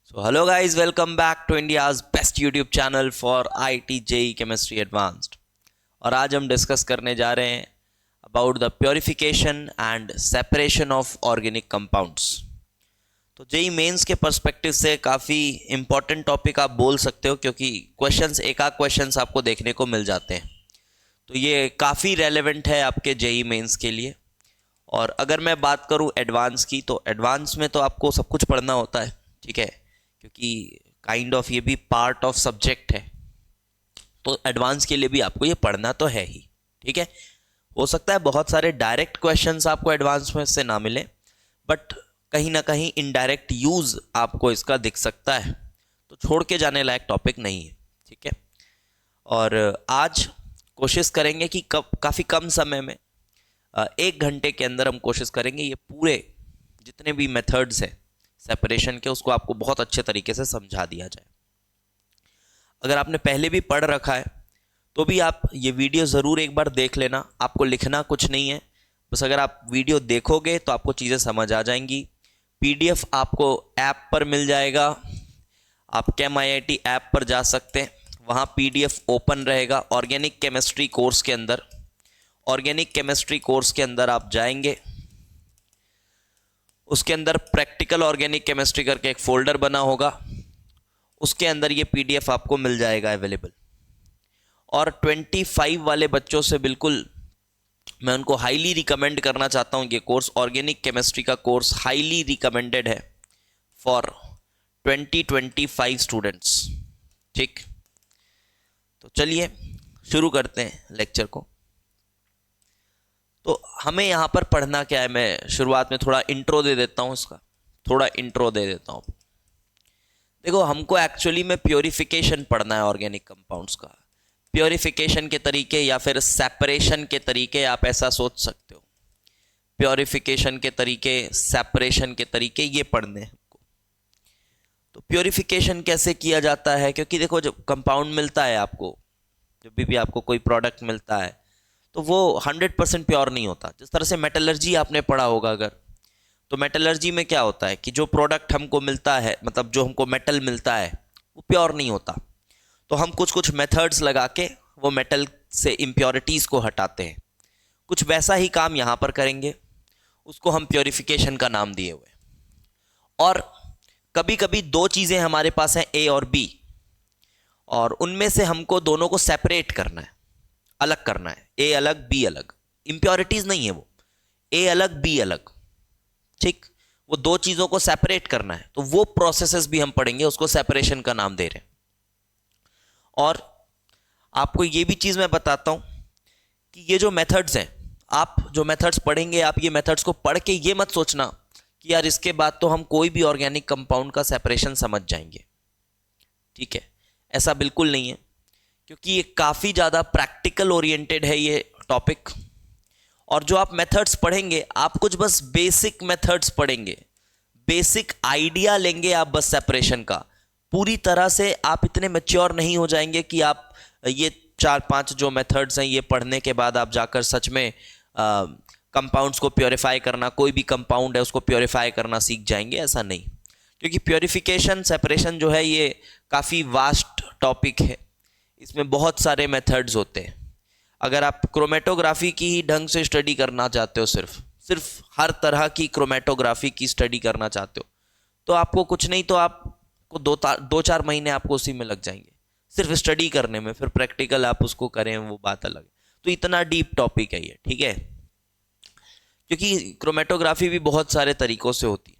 So hello guys, welcome back to India's best YouTube channel for IT JEE Chemistry Advanced। और आज हम discuss करने जा रहे हैं about the purification and separation of organic compounds. तो जेई मेंस के पर्सपेक्टिव से काफ़ी इंपॉर्टेंट टॉपिक आप बोल सकते हो, क्योंकि क्वेश्चंस एक आध क्वेश्चंस आपको देखने को मिल जाते हैं। तो ये काफ़ी रेलेवेंट है आपके जेई मेंस के लिए। और अगर मैं बात करूं एडवांस की, तो एडवांस में तो आपको सब कुछ पढ़ना होता है, ठीक है, क्योंकि काइंड ऑफ ये भी पार्ट ऑफ सब्जेक्ट है। तो एडवांस के लिए भी आपको ये पढ़ना तो है ही, ठीक है। हो सकता है बहुत सारे डायरेक्ट क्वेश्चंस आपको एडवांस में से ना मिले, बट कहीं ना कहीं इनडायरेक्ट यूज़ आपको इसका दिख सकता है। तो छोड़ के जाने लायक टॉपिक नहीं है, ठीक है। और आज कोशिश करेंगे कि काफ़ी कम समय में 1 घंटे के अंदर हम कोशिश करेंगे ये पूरे जितने भी मेथड्स हैं सेपरेशन के, उसको आपको बहुत अच्छे तरीके से समझा दिया जाए। अगर आपने पहले भी पढ़ रखा है तो भी आप ये वीडियो ज़रूर एक बार देख लेना। आपको लिखना कुछ नहीं है, बस अगर आप वीडियो देखोगे तो आपको चीज़ें समझ आ जाएंगी। पीडीएफ आपको ऐप पर मिल जाएगा। आप ChemIIT ऐप पर जा सकते हैं, वहाँ पीडीएफ ओपन रहेगा। ऑर्गेनिक केमिस्ट्री कोर्स के अंदर आप जाएंगे, उसके अंदर प्रैक्टिकल ऑर्गेनिक केमिस्ट्री करके एक फोल्डर बना होगा, उसके अंदर ये पीडीएफ आपको मिल जाएगा अवेलेबल। और 25 वाले बच्चों से बिल्कुल मैं उनको हाईली रिकमेंड करना चाहता हूँ। ये कोर्स ऑर्गेनिक केमिस्ट्री का कोर्स हाईली रिकमेंडेड है फॉर 2025 स्टूडेंट्स, ठीक। तो चलिए शुरू करते हैं लेक्चर को। तो हमें यहाँ पर पढ़ना क्या है, मैं शुरुआत में थोड़ा इंट्रो दे देता हूँ इसका, देखो, हमको एक्चुअली में प्योरिफिकेशन पढ़ना है ऑर्गेनिक कंपाउंड्स का। प्योरिफिकेशन के तरीके या फिर सेपरेशन के तरीके, आप ऐसा सोच सकते हो। प्योरिफिकेशन के तरीके, सेपरेशन के तरीके, ये पढ़ने हैं हमको। तो प्योरिफिकेशन कैसे किया जाता है, क्योंकि देखो जब कंपाउंड मिलता है आपको, जब भी आपको कोई प्रोडक्ट मिलता है तो वो 100% प्योर नहीं होता। जिस तरह से मेटलर्जी आपने पढ़ा होगा अगर, तो मेटलर्जी में क्या होता है कि जो प्रोडक्ट हमको मिलता है, मतलब जो हमको मेटल मिलता है, वो प्योर नहीं होता। तो हम कुछ मेथड्स लगा के वो मेटल से इम्प्योरिटीज़ को हटाते हैं। कुछ वैसा ही काम यहाँ पर करेंगे, उसको हम प्योरिफिकेशन का नाम दिए हुए। और कभी कभी दो चीज़ें हमारे पास हैं, ए और बी, और उनमें से हमको दोनों को सेपरेट करना है, अलग करना है। ए अलग, बी अलग, इंप्योरिटीज नहीं है वो, ए अलग बी अलग, ठीक। वो दो चीजों को सेपरेट करना है, तो वो प्रोसेसेस भी हम पढ़ेंगे, उसको सेपरेशन का नाम दे रहे हैं। और आपको ये भी चीज मैं बताता हूं कि ये जो मेथड्स हैं, आप जो मेथड्स पढ़ेंगे, आप ये मेथड्स को पढ़ के ये मत सोचना कि यार इसके बाद तो हम कोई भी ऑर्गेनिक कंपाउंड का सेपरेशन समझ जाएंगे, ठीक है। ऐसा बिल्कुल नहीं है, क्योंकि ये काफ़ी ज़्यादा प्रैक्टिकल ओरिएंटेड है ये टॉपिक। और जो आप मेथड्स पढ़ेंगे, आप कुछ बस बेसिक मेथड्स पढ़ेंगे, बेसिक आइडिया लेंगे आप बस सेपरेशन का। पूरी तरह से आप इतने मैच्योर नहीं हो जाएंगे कि आप ये 4-5 जो मेथड्स हैं ये पढ़ने के बाद आप जाकर सच में कंपाउंड्स को प्योरीफाई करना, कोई भी कंपाउंड है उसको प्योरीफाई करना सीख जाएंगे, ऐसा नहीं। क्योंकि प्योरीफिकेशन सेपरेशन जो है ये काफ़ी वास्ट टॉपिक है, इसमें बहुत सारे मेथड्स होते हैं। अगर आप क्रोमेटोग्राफी की ही ढंग से स्टडी करना चाहते हो, सिर्फ हर तरह की क्रोमेटोग्राफी की स्टडी करना चाहते हो, तो आपको कुछ नहीं तो आपको 2-4 महीने आपको उसी में लग जाएंगे, सिर्फ स्टडी करने में। फिर प्रैक्टिकल आप उसको करें, वो बात अलग है। तो इतना डीप टॉपिक है ये, ठीक है। क्योंकि क्रोमेटोग्राफी भी बहुत सारे तरीकों से होती है,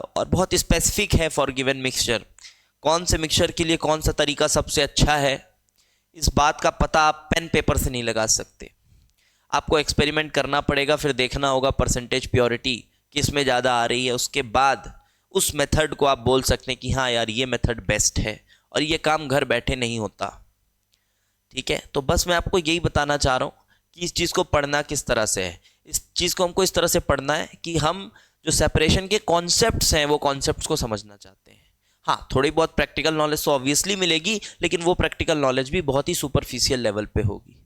और बहुत स्पेसिफिक है फॉर गिवन मिक्सचर। कौन से मिक्सचर के लिए कौन सा तरीका सबसे अच्छा है, इस बात का पता आप पेन पेपर से नहीं लगा सकते। आपको एक्सपेरिमेंट करना पड़ेगा, फिर देखना होगा परसेंटेज प्योरिटी किस में ज़्यादा आ रही है, उसके बाद उस मेथड को आप बोल सकते हैं कि हाँ यार ये मेथड बेस्ट है, और ये काम घर बैठे नहीं होता, ठीक है। तो बस मैं आपको यही बताना चाह रहा हूँ कि इस चीज़ को पढ़ना किस तरह से है। इस चीज़ को हमको इस तरह से पढ़ना है कि हम जो सेपरेशन के कॉन्सेप्ट्स हैं, वो कॉन्सेप्ट्स को समझना चाहते हैं। हाँ, थोड़ी बहुत प्रैक्टिकल नॉलेज तो ऑब्वियसली मिलेगी, लेकिन वो प्रैक्टिकल नॉलेज भी बहुत ही सुपरफिशियल लेवल पे होगी,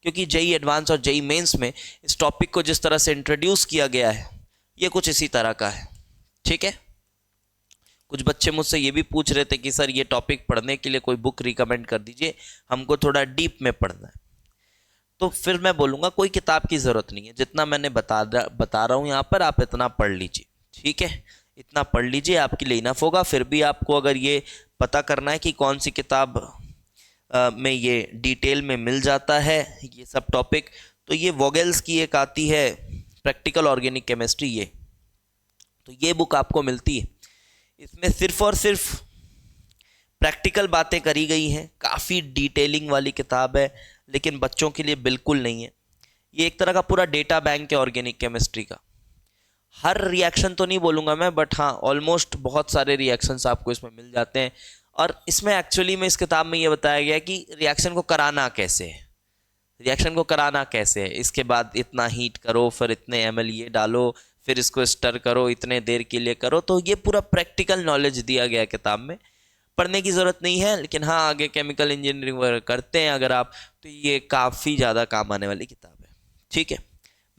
क्योंकि जेई एडवांस और जेई मेंस में इस टॉपिक को जिस तरह से इंट्रोड्यूस किया गया है, ये कुछ इसी तरह का है, ठीक है। कुछ बच्चे मुझसे ये भी पूछ रहे थे कि सर ये टॉपिक पढ़ने के लिए कोई बुक रिकमेंड कर दीजिए, हमको थोड़ा डीप में पढ़ना है। तो फिर मैं बोलूँगा कोई किताब की ज़रूरत नहीं है, जितना मैंने बता रहा हूँ यहाँ पर आप इतना पढ़ लीजिए, ठीक है, इतना पढ़ लीजिए, आपके लिए इनफ होगा। फिर भी आपको अगर ये पता करना है कि कौन सी किताब में ये डिटेल में मिल जाता है ये सब टॉपिक, तो ये वोगेल्स की एक आती है प्रैक्टिकल ऑर्गेनिक केमिस्ट्री, तो ये बुक आपको मिलती है। इसमें सिर्फ और सिर्फ प्रैक्टिकल बातें करी गई हैं, काफ़ी डिटेलिंग वाली किताब है, लेकिन बच्चों के लिए बिल्कुल नहीं है। ये एक तरह का पूरा डेटा बैंक है ऑर्गेनिक केमिस्ट्री का। हर रिएक्शन तो नहीं बोलूँगा मैं, बट हाँ ऑलमोस्ट बहुत सारे रिएक्शंस आपको इसमें मिल जाते हैं। और इसमें एक्चुअली में इस किताब में ये बताया गया है कि रिएक्शन को कराना कैसे है, रिएक्शन को कराना कैसे है, इसके बाद इतना हीट करो, फिर इतने ml ये डालो, फिर इसको स्टर करो, इतने देर के लिए करो। तो ये पूरा प्रैक्टिकल नॉलेज दिया गया है किताब में, पढ़ने की ज़रूरत नहीं है। लेकिन हाँ आगे केमिकल इंजीनियरिंग वगैरह करते हैं अगर आप, तो ये काफ़ी ज़्यादा काम आने वाली किताब है, ठीक है।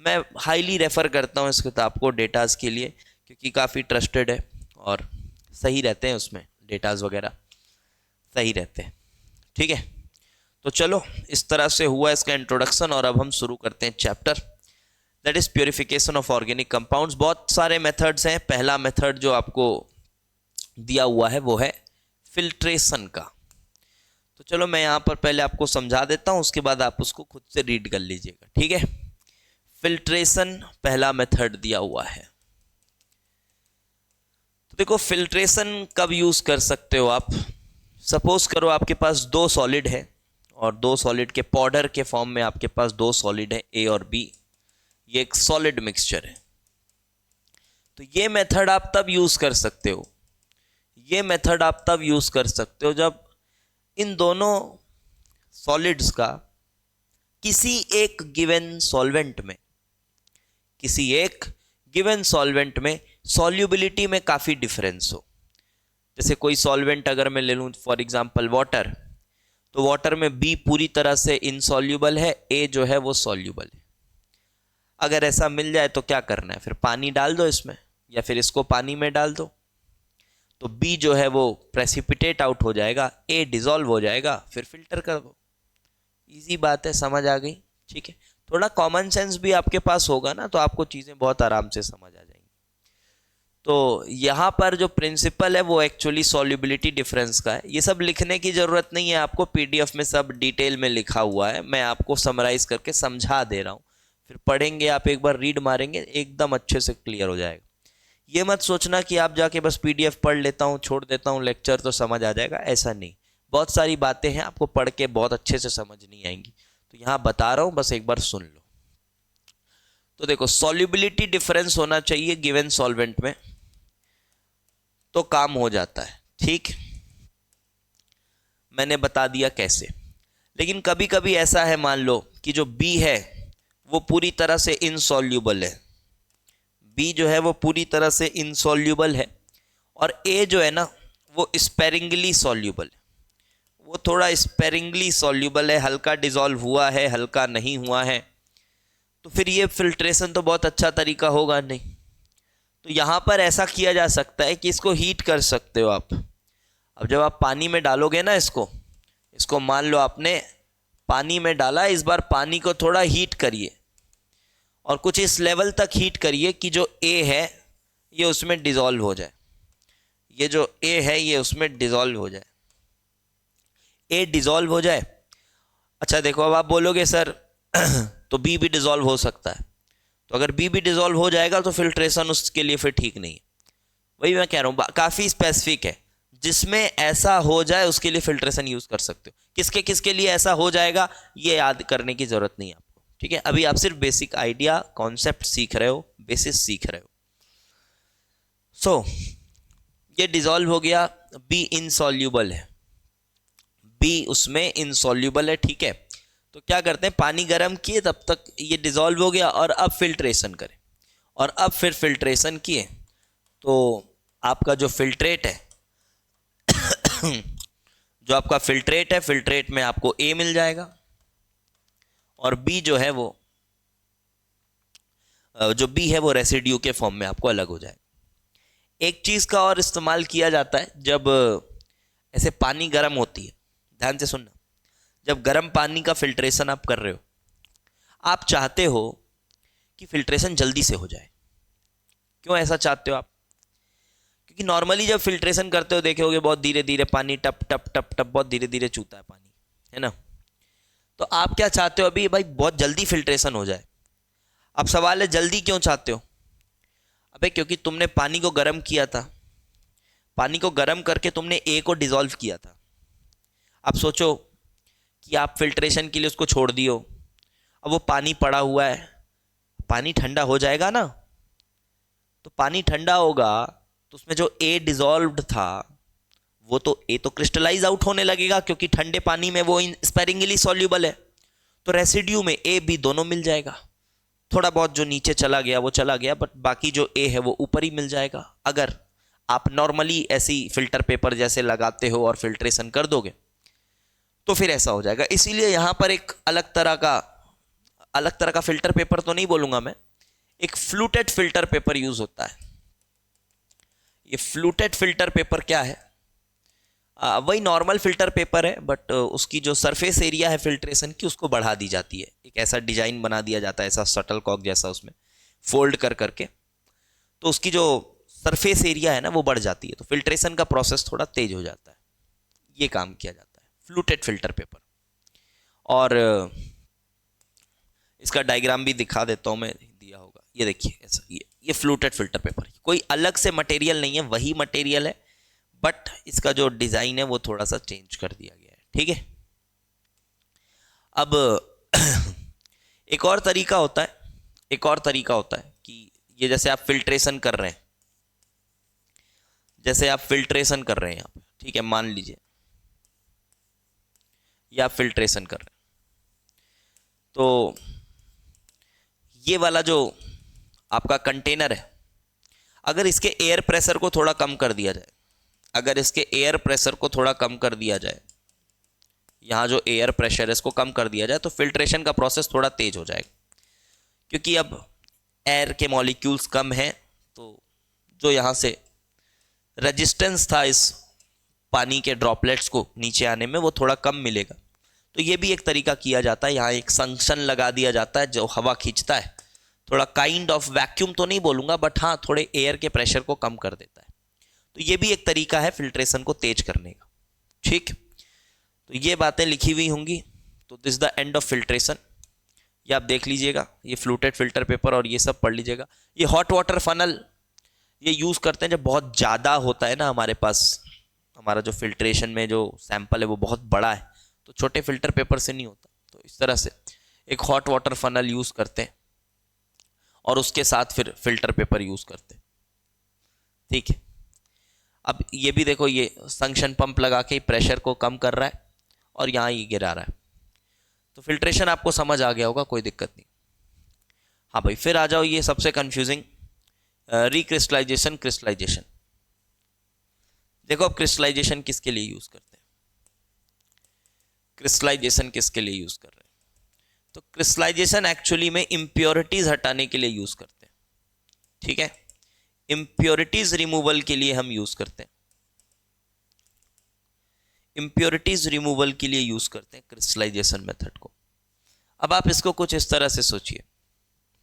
मैं हाईली रेफ़र करता हूँ इस किताब को डेटाज़ के लिए, क्योंकि काफ़ी ट्रस्टेड है और सही रहते हैं, उसमें डेटाज़ वगैरह सही रहते हैं, ठीक है। तो चलो इस तरह से हुआ इसका इंट्रोडक्शन, और अब हम शुरू करते हैं chapter, that is purification of organic compounds. बहुत सारे मेथड्स हैं। पहला मेथड जो आपको दिया हुआ है वो है फिल्ट्रेशन का। तो चलो मैं यहाँ पर पहले आपको समझा देता हूँ, उसके बाद आप उसको खुद से रीड कर लीजिएगा, ठीक है। फिल्ट्रेशन पहला मेथड दिया हुआ है। तो देखो फिल्ट्रेशन कब यूज़ कर सकते हो आप। सपोज करो आपके पास दो सॉलिड है, और दो सॉलिड के पाउडर के फॉर्म में आपके पास दो सॉलिड है ए और बी, ये एक सॉलिड मिक्सचर है। तो ये मेथड आप तब यूज़ कर सकते हो, ये मेथड आप तब यूज़ कर सकते हो जब इन दोनों सॉलिड्स का किसी एक गिवन सॉल्वेंट में, किसी एक गिवन सॉल्वेंट में सॉल्युबिलिटी में काफ़ी डिफरेंस हो। जैसे कोई सॉल्वेंट अगर मैं ले लूँ फॉर एग्जांपल वाटर, तो वाटर में बी पूरी तरह से इनसॉल्युबल है, ए जो है वो सॉल्युबल है। अगर ऐसा मिल जाए तो क्या करना है, फिर पानी डाल दो इसमें, या फिर इसको पानी में डाल दो, तो बी जो है वो प्रेसिपिटेट आउट हो जाएगा, ए डिसॉल्व हो जाएगा, फिर फिल्टर कर दो। इजी बात है, समझ आ गई, ठीक है। थोड़ा कॉमन सेंस भी आपके पास होगा ना, तो आपको चीज़ें बहुत आराम से समझ आ जाएंगी। तो यहाँ पर जो प्रिंसिपल है वो एक्चुअली सॉल्युबिलिटी डिफरेंस का है। ये सब लिखने की ज़रूरत नहीं है आपको, पीडीएफ में सब डिटेल में लिखा हुआ है, मैं आपको समराइज़ करके समझा दे रहा हूँ। फिर पढ़ेंगे आप, एक बार रीड मारेंगे, एकदम अच्छे से क्लियर हो जाएगा। ये मत सोचना कि आप जाके बस पीडीएफ पढ़ लेता हूँ, छोड़ देता हूँ लेक्चर तो समझ आ जाएगा, ऐसा नहीं। बहुत सारी बातें हैं आपको पढ़ के बहुत अच्छे से समझ नहीं आएंगी, तो यहाँ बता रहा हूँ, बस एक बार सुन लो। तो देखो सॉल्युबिलिटी डिफरेंस होना चाहिए गिवन सॉल्वेंट में, तो काम हो जाता है, ठीक। मैंने बता दिया कैसे। लेकिन कभी कभी ऐसा है, मान लो कि जो बी है वो पूरी तरह से इनसॉल्युबल है, बी जो है वो पूरी तरह से इनसॉल्युबल है, और ए जो है ना वो स्पेरिंगली सॉल्युबल है, वो थोड़ा स्पेरिंगली सॉल्युबल है, हल्का डिसॉल्व हुआ है, हल्का नहीं हुआ है। तो फिर ये फिल्ट्रेशन तो बहुत अच्छा तरीका होगा नहीं। तो यहाँ पर ऐसा किया जा सकता है कि इसको हीट कर सकते हो आप। अब जब आप पानी में डालोगे ना इसको मान लो आपने पानी में डाला, इस बार पानी को थोड़ा हीट करिए, और कुछ इस लेवल तक हीट करिए कि जो ए है ये उसमें डिसॉल्व हो जाए, ये जो ए है ये उसमें डिसॉल्व हो जाए, ए डिसॉल्व हो जाए। अच्छा देखो, अब आप बोलोगे सर तो बी भी डिसॉल्व हो सकता है, तो अगर बी भी डिसॉल्व हो जाएगा तो फिल्ट्रेशन उसके लिए फिर ठीक नहीं है। वही मैं कह रहा हूँ, काफ़ी स्पेसिफिक है, जिसमें ऐसा हो जाए उसके लिए फिल्ट्रेशन यूज़ कर सकते हो। किसके किसके लिए ऐसा हो जाएगा ये याद करने की ज़रूरत नहीं है आपको, ठीक है। अभी आप सिर्फ बेसिक आइडिया कॉन्सेप्ट सीख रहे हो, बेसिस सीख रहे हो। सो ये डिसॉल्व हो गया, बी इनसॉल्युबल है, बी उसमें इनसॉल्युबल है, ठीक है। तो क्या करते हैं, पानी गर्म किए, तब तक ये डिसॉल्व हो गया, और अब फिल्ट्रेशन करें, और अब फिर फिल्ट्रेशन किए तो आपका जो फिल्ट्रेट है जो आपका फिल्ट्रेट है, फिल्ट्रेट में आपको ए मिल जाएगा, और बी जो है वो जो बी है वो रेसिड्यू के फॉर्म में आपको अलग हो जाएगा। एक चीज का और इस्तेमाल किया जाता है जब ऐसे पानी गर्म होती है, ध्यान से सुनना, जब गर्म पानी का फिल्ट्रेशन आप कर रहे हो, आप चाहते हो कि फिल्ट्रेशन जल्दी से हो जाए। क्यों ऐसा चाहते हो आप? क्योंकि नॉर्मली जब फिल्ट्रेशन करते हो देखे होगे बहुत धीरे धीरे पानी टप टप टप टप बहुत धीरे धीरे चूता है पानी, है ना। तो आप क्या चाहते हो अभी भाई, बहुत जल्दी फिल्ट्रेशन हो जाए। अब सवाल है जल्दी क्यों चाहते हो? अबे क्योंकि तुमने पानी को गर्म किया था, पानी को गर्म करके तुमने ए को डिसॉल्व किया था। अब सोचो कि आप फिल्ट्रेशन के लिए उसको छोड़ दियो, अब वो पानी पड़ा हुआ है, पानी ठंडा हो जाएगा ना। तो पानी ठंडा होगा तो उसमें जो ए डिसॉल्व्ड था वो तो ए तो क्रिस्टलाइज आउट होने लगेगा, क्योंकि ठंडे पानी में वो स्पेरिंगली सॉल्यूबल है। तो रेसिड्यू में ए बी दोनों मिल जाएगा। थोड़ा बहुत जो नीचे चला गया वो चला गया, बट बाकी जो ए है वो ऊपर ही मिल जाएगा। अगर आप नॉर्मली ऐसी फिल्टर पेपर जैसे लगाते हो और फिल्ट्रेशन कर दोगे तो फिर ऐसा हो जाएगा। इसीलिए यहां पर एक अलग तरह का फिल्टर पेपर तो नहीं बोलूंगा मैं, एक फ्लूटेड फिल्टर पेपर यूज होता है। ये फ्लूटेड फिल्टर पेपर क्या है? वही नॉर्मल फिल्टर पेपर है, बट उसकी जो सरफेस एरिया है फिल्ट्रेशन की उसको बढ़ा दी जाती है। एक ऐसा डिजाइन बना दिया जाता है, ऐसा शटल कॉक जैसा, उसमें फोल्ड कर करके, तो उसकी जो सरफेस एरिया है ना वो बढ़ जाती है, तो फिल्ट्रेशन का प्रोसेस थोड़ा तेज हो जाता है। ये काम किया जाता है फ्लूटेड फिल्टर पेपर। और इसका डायग्राम भी दिखा देता हूँ मैं, दिया होगा, ये देखिए ऐसा, ये फ्लूटेड फिल्टर पेपर, कोई अलग से मटेरियल नहीं है, वही मटेरियल है, बट इसका जो डिजाइन है वो थोड़ा सा चेंज कर दिया गया है। ठीक है। अब एक और तरीका होता है कि ये जैसे आप फिल्ट्रेशन कर रहे हैं, यहाँ पे, ठीक है, मान लीजिए ये आप फिल्ट्रेशन कर रहे हैं, तो ये वाला जो आपका कंटेनर है, अगर इसके एयर प्रेशर को थोड़ा कम कर दिया जाए, यहाँ जो एयर प्रेशर है इसको कम कर दिया जाए, तो फिल्ट्रेशन का प्रोसेस थोड़ा तेज हो जाएगा। क्योंकि अब एयर के मॉलिक्यूल्स कम हैं, तो जो यहाँ से रेजिस्टेंस था इस पानी के ड्रॉपलेट्स को नीचे आने में वो थोड़ा कम मिलेगा। तो ये भी एक तरीका किया जाता है, यहाँ एक संक्शन लगा दिया जाता है जो हवा खींचता है, थोड़ा काइंड ऑफ वैक्यूम तो नहीं बोलूँगा, बट हाँ थोड़े एयर के प्रेशर को कम कर देता है। तो ये भी एक तरीका है फिल्ट्रेशन को तेज करने का। ठीक, तो ये बातें लिखी हुई होंगी। तो this the end of filtration, ये आप देख लीजिएगा, ये फ्लूटेड फिल्टर पेपर और ये सब पढ़ लीजिएगा। ये हॉट वाटर फनल ये यूज़ करते हैं जब बहुत ज़्यादा होता है ना हमारे पास, हमारा जो फिल्ट्रेशन में जो सैंपल है वो बहुत बड़ा है, तो छोटे फिल्टर पेपर से नहीं होता, तो इस तरह से एक हॉट वाटर फनल यूज़ करते हैं और उसके साथ फिर फिल्टर पेपर यूज़ करते हैं। ठीक है। अब ये भी देखो, ये संक्शन पंप लगा के प्रेशर को कम कर रहा है और यहाँ ये गिरा रहा है। तो फिल्ट्रेशन आपको समझ आ गया होगा, कोई दिक्कत नहीं। हाँ भाई, फिर आ जाओ ये सबसे कंफ्यूजिंग, रिक्रिस्टलाइजेशन, क्रिस्टलाइजेशन। देखो अब क्रिस्टलाइजेशन किसके लिए यूज करते हैं, तो क्रिस्टलाइजेशन एक्चुअली में इम्प्योरिटीज हटाने के लिए यूज करते हैं। ठीक है, इम्प्योरिटीज रिमूवल के लिए हम यूज करते हैं, क्रिस्टलाइजेशन मेथड को। अब आप इसको कुछ इस तरह से सोचिए,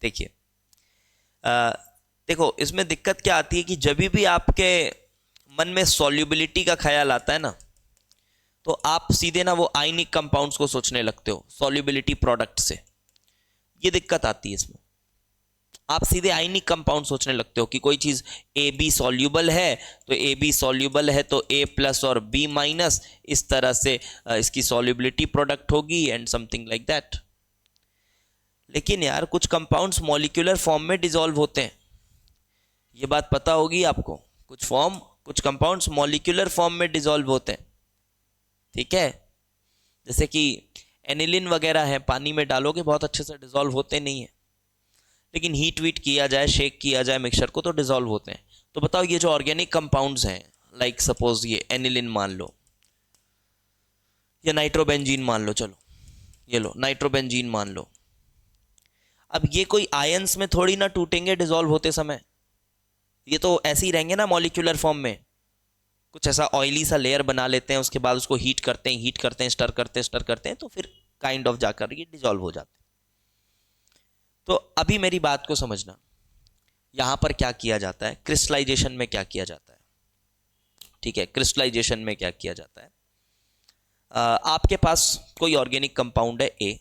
देखिए, देखो इसमें दिक्कत क्या आती है कि जब भी आपके मन में सॉल्युबिलिटी का ख्याल आता है ना, तो आप सीधे ना वो आयनिक कंपाउंड्स को सोचने लगते हो सॉल्युबिलिटी प्रोडक्ट से। ये दिक्कत आती है इसमें, आप सीधे आयनिक कंपाउंड सोचने लगते हो कि कोई चीज ए बी सॉल्यूबल है, तो ए बी सॉल्यूबल है तो ए प्लस और बी माइनस, इस तरह से इसकी सॉल्युबिलिटी प्रोडक्ट होगी एंड समथिंग लाइक दैट। लेकिन यार कुछ कंपाउंड्स मॉलिक्यूलर फॉर्म में डिसॉल्व होते हैं, ये बात पता होगी आपको। कुछ कंपाउंड्स मॉलिक्यूलर फॉर्म में डिसॉल्व होते हैं। ठीक है, जैसे कि एनिलिन वगैरह है, पानी में डालोगे बहुत अच्छे से डिसॉल्व होते नहीं है, लेकिन हीट वीट किया जाए, शेक किया जाए मिक्सचर को तो डिसॉल्व होते हैं। तो बताओ ये जो ऑर्गेनिक कंपाउंड्स हैं, लाइक सपोज ये एनिलिन मान लो या नाइट्रोबेंजीन मान लो, चलो ये लो नाइट्रोबेंजीन मान लो, अब ये कोई आयंस में थोड़ी ना टूटेंगे डिसॉल्व होते समय, ये तो ऐसे ही रहेंगे ना मॉलिक्यूलर फॉर्म में, कुछ ऐसा ऑयली सा लेयर बना लेते हैं, उसके बाद उसको हीट करते हैं, स्टर करते हैं, तो फिर काइंड ऑफ जाकर ये डिजॉल्व हो जाते हैं। तो अभी मेरी बात को समझना, यहां पर क्या किया जाता है, क्रिस्टलाइजेशन में क्या किया जाता है। ठीक है, क्रिस्टलाइजेशन में क्या किया जाता है, आपके पास कोई ऑर्गेनिक कंपाउंड है ए,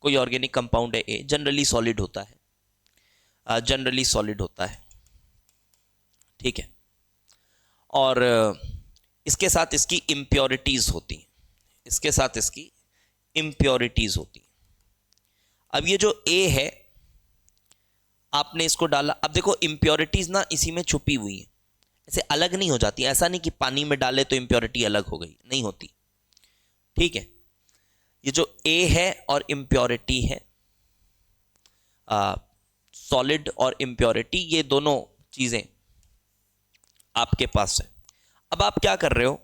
कोई ऑर्गेनिक कंपाउंड है ए, जनरली सॉलिड होता है, जनरली सॉलिड होता है, ठीक है, और इसके साथ इसकी इम्प्योरिटीज होती हैं, इसके साथ इसकी इम्प्योरिटीज होती हैं। अब ये जो ए है, आपने इसको डाला, अब देखो इम्प्योरिटीज ना इसी में छुपी हुई है, ऐसे अलग नहीं हो जाती, ऐसा नहीं कि पानी में डाले तो इम्प्योरिटी अलग हो गई, नहीं होती, ठीक है। ये जो ए है और इम्प्योरिटी है, सॉलिड और इम्प्योरिटी, ये दोनों चीजें आपके पास है। अब आप क्या कर रहे हो,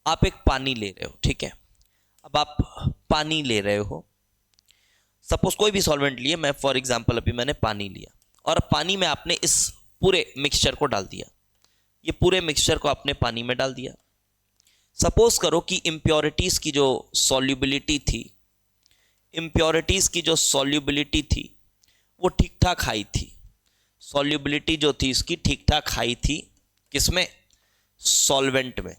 आप एक पानी ले रहे हो, ठीक है, अब आप पानी ले रहे हो, सपोज कोई भी सॉल्वेंट लिए, मैं फॉर एग्जांपल अभी मैंने पानी लिया, और पानी में आपने इस पूरे मिक्सचर को डाल दिया, ये पूरे मिक्सचर को आपने पानी में डाल दिया। सपोज करो कि इम्प्योरिटीज की जो सॉल्युबिलिटी थी, इम्प्योरिटीज की जो सॉल्युबिलिटी थी वो ठीक ठाक हाई थी, सॉल्युबिलिटी जो थी इसकी ठीक ठाक हाई थी, किसमें, सॉल्वेंट में।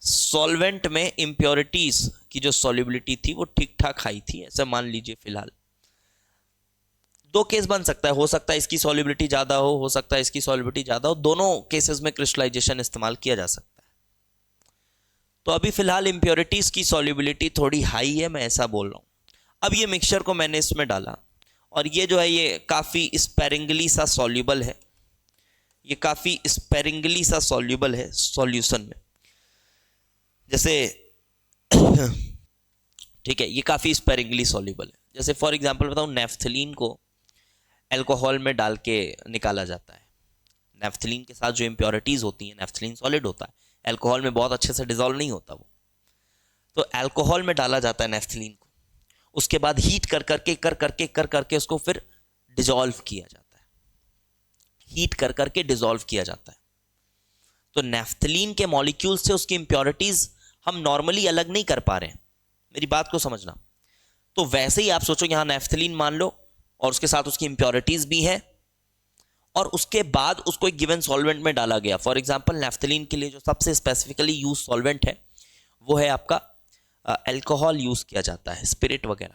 सॉल्वेंट में इम्प्योरिटीज की जो सॉल्युबिलिटी थी वो ठीक ठाक हाई थी, ऐसा मान लीजिए। फिलहाल दो केस बन सकता है, हो सकता है इसकी सॉल्युबिलिटी ज्यादा हो सकता है इसकी सॉल्युबिलिटी ज्यादा हो, दोनों केसेस में क्रिस्टलाइजेशन इस्तेमाल किया जा सकता है। तो अभी फिलहाल इम्प्योरिटीज की सॉल्युबिलिटी थोड़ी हाई है, मैं ऐसा बोल रहा हूं। अब ये मिक्सचर को मैंने इसमें डाला, और ये जो है ये काफी स्पेरिंगली सा सॉल्युबल है, ये काफी स्पेरिंगली सा सॉल्युबल है सॉल्यूशन में, जैसे ठीक है, ये काफी स्पेरिंगली सॉल्युबल है। जैसे फॉर एग्जांपल बताऊं, नेफ्थलीन को अल्कोहल में डाल के निकाला जाता है, नेफ्थलीन के साथ जो इम्प्योरिटीज होती हैं, नेफ्थलीन सॉलिड होता है, अल्कोहल में बहुत अच्छे से डिजोल्व नहीं होता वो, तो अल्कोहल में डाला जाता है नेफ्थलीन को, उसके बाद हीट कर करके उसको फिर डिजोल्व किया जाता है, हीट कर करके डिजोल्व किया जाता है। तो नेफ्थलीन के मॉलिक्यूल से उसकी इम्प्योरिटीज हम नॉर्मली अलग नहीं कर पा रहे हैं, मेरी बात को समझना। तो वैसे ही आप सोचो, यहां नेफ्थलीन मान लो और उसके साथ उसकी इम्प्योरिटीज भी है, और उसके बाद उसको एक गिवन सॉल्वेंट में डाला गया। फॉर एग्जांपल नेफ्थलीन के लिए जो सबसे स्पेसिफिकली यूज सॉल्वेंट है वो है आपका अल्कोहल यूज किया जाता है, स्पिरिट वगैरह,